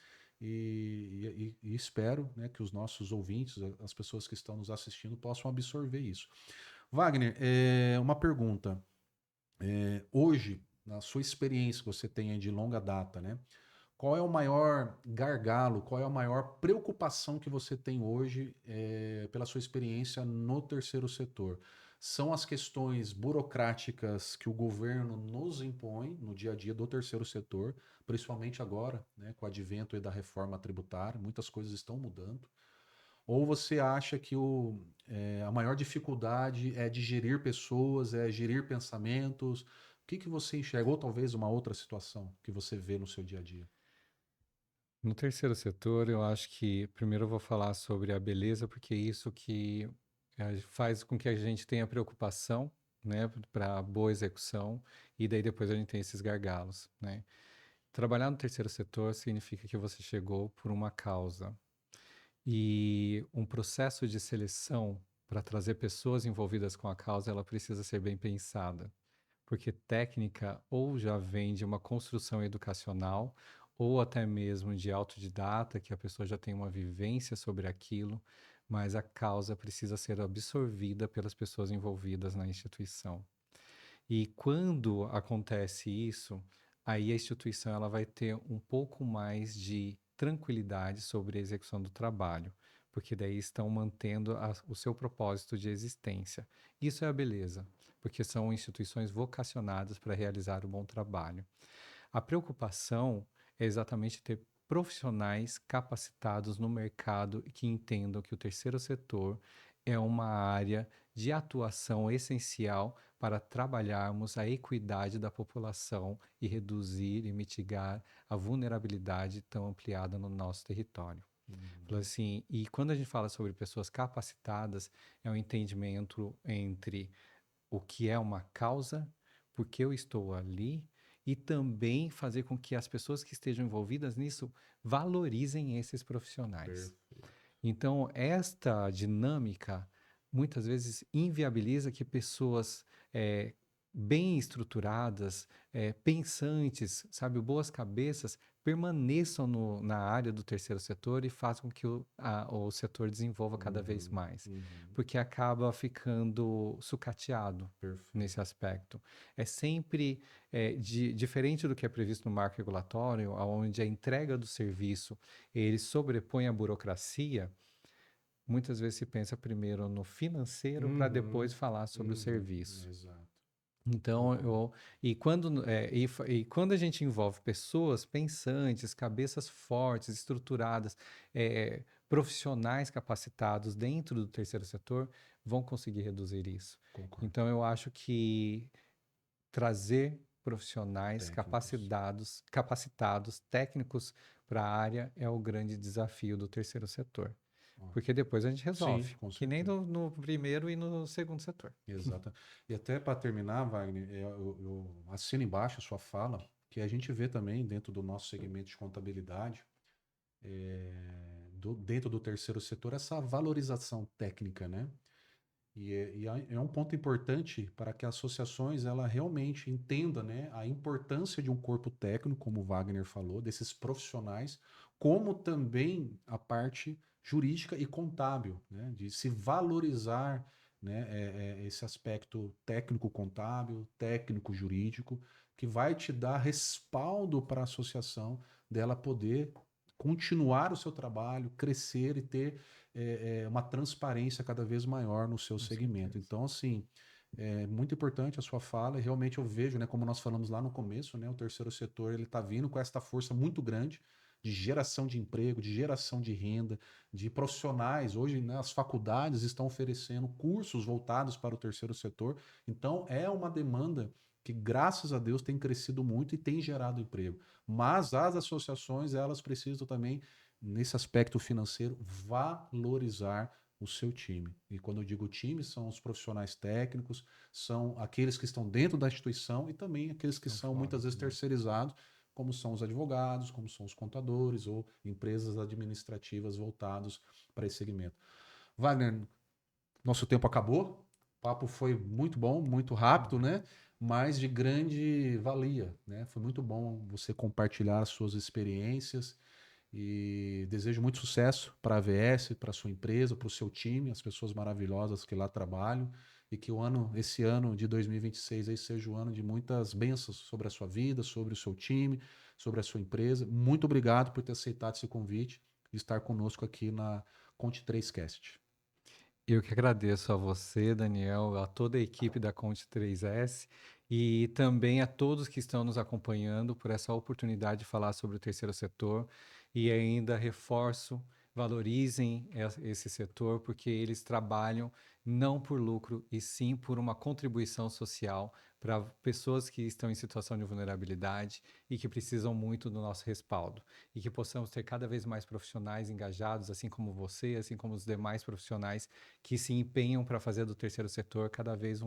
e espero, né, que os nossos ouvintes, as pessoas que estão nos assistindo, possam absorver isso. Wagner, uma pergunta. Hoje, na sua experiência que você tem aí de longa data, né, qual é o maior gargalo, qual é a maior preocupação que você tem hoje, pela sua experiência no terceiro setor? São as questões burocráticas que o governo nos impõe no dia a dia do terceiro setor, principalmente agora, né, com o advento aí da reforma tributária, muitas coisas estão mudando. Ou você acha que a maior dificuldade é de gerir pessoas, é gerir pensamentos? O que que você enxerga? Ou talvez uma outra situação que você vê no seu dia a dia? No terceiro setor, eu acho que primeiro eu vou falar sobre a beleza, porque é isso que faz com que a gente tenha preocupação, né, para boa execução, e daí depois a gente tem esses gargalos, né? Trabalhar no terceiro setor significa que você chegou por uma causa. E um processo de seleção para trazer pessoas envolvidas com a causa, ela precisa ser bem pensada, porque técnica ou já vem de uma construção educacional, ou até mesmo de autodidata, que a pessoa já tem uma vivência sobre aquilo, mas a causa precisa ser absorvida pelas pessoas envolvidas na instituição. E quando acontece isso, aí a instituição ela vai ter um pouco mais de tranquilidade sobre a execução do trabalho, porque daí estão mantendo o seu propósito de existência. Isso é a beleza, porque são instituições vocacionadas para realizar o bom trabalho. A preocupação é exatamente ter profissionais capacitados no mercado e que entendam que o terceiro setor é uma área de atuação essencial para trabalharmos a equidade da população e reduzir e mitigar a vulnerabilidade tão ampliada no nosso território. Fala Uhum. assim, e quando a gente fala sobre pessoas capacitadas, é um entendimento entre o que é uma causa, por que eu estou ali, e também fazer com que as pessoas que estejam envolvidas nisso valorizem esses profissionais. Perfeito. Então, esta dinâmica muitas vezes inviabiliza que pessoas bem estruturadas, pensantes, sabe, boas cabeças, permaneçam na área do terceiro setor e façam com que o setor desenvolva cada vez Uhum, mais, uhum. porque acaba ficando sucateado nesse Perfeito. aspecto. É sempre diferente do que é previsto no marco regulatório, onde a entrega do serviço ele sobrepõe a burocracia. Muitas vezes se pensa primeiro no financeiro para Uhum, depois falar sobre o uhum, serviço. exato. Então, e quando a gente envolve pessoas pensantes, cabeças fortes, estruturadas, profissionais capacitados dentro do terceiro setor, vão conseguir reduzir isso. Concordo. Então, eu acho que trazer profissionais Técnicos. capacitados, técnicos para a área é o grande desafio do terceiro setor. Porque Ótimo. depois a gente Sim, resolve, com que nem certeza. no primeiro e no segundo setor. Exato. E até para terminar, Wagner, eu assino embaixo a sua fala, que a gente vê também dentro do nosso segmento de contabilidade, dentro do terceiro setor, essa valorização técnica, né? E é um ponto importante para que as associações ela realmente entenda, né, a importância de um corpo técnico, como o Wagner falou, desses profissionais, como também a parte jurídica e contábil, né, de se valorizar, né, esse aspecto técnico-contábil, técnico-jurídico, que vai te dar respaldo para a associação dela poder continuar o seu trabalho, crescer e ter uma transparência cada vez maior no seu Com segmento. certeza. Então, assim, é muito importante a sua fala, e realmente eu vejo, né, como nós falamos lá no começo, né, o terceiro setor ele está vindo com esta força muito grande de geração de emprego, de geração de renda, de profissionais. Hoje, né, as faculdades estão oferecendo cursos voltados para o terceiro setor. Então, é uma demanda que, graças a Deus, tem crescido muito e tem gerado emprego. Mas as associações, elas precisam também nesse aspecto financeiro, valorizar o seu time. E quando eu digo time, são os profissionais técnicos, são aqueles que estão dentro da instituição e também aqueles que Estão são fora muitas vezes também. terceirizados, como são os advogados, como são os contadores ou empresas administrativas voltados para esse segmento. Wagner, nosso tempo acabou. O papo foi muito bom, muito rápido, né? Mas de grande valia, né? Foi muito bom você compartilhar as suas experiências e desejo muito sucesso para a AVS, para a sua empresa, para o seu time, as pessoas maravilhosas que lá trabalham, e que esse ano de 2026 aí seja o ano de muitas bênçãos sobre a sua vida, sobre o seu time, sobre a sua empresa. Muito obrigado por ter aceitado esse convite e estar conosco aqui na Conte 3 Cast. Eu que agradeço a você, Daniel, a toda a equipe da Conte 3S e também a todos que estão nos acompanhando por essa oportunidade de falar sobre o terceiro setor. E ainda reforço, valorizem esse setor, porque eles trabalham não por lucro, e sim por uma contribuição social para pessoas que estão em situação de vulnerabilidade e que precisam muito do nosso respaldo. E que possamos ter cada vez mais profissionais engajados, assim como você, assim como os demais profissionais que se empenham para fazer do terceiro setor cada vez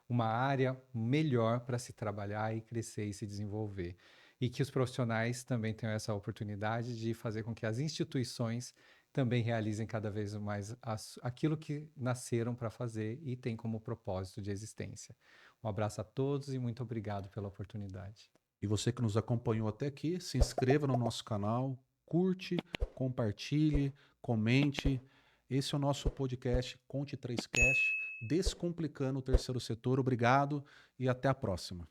uma área melhor para se trabalhar e crescer e se desenvolver. E que os profissionais também tenham essa oportunidade de fazer com que as instituições também realizem cada vez mais aquilo que nasceram para fazer e têm como propósito de existência. Um abraço a todos e muito obrigado pela oportunidade. E você que nos acompanhou até aqui, se inscreva no nosso canal, curte, compartilhe, comente. Esse é o nosso podcast Conte 3 Cast, descomplicando o terceiro setor. Obrigado e até a próxima.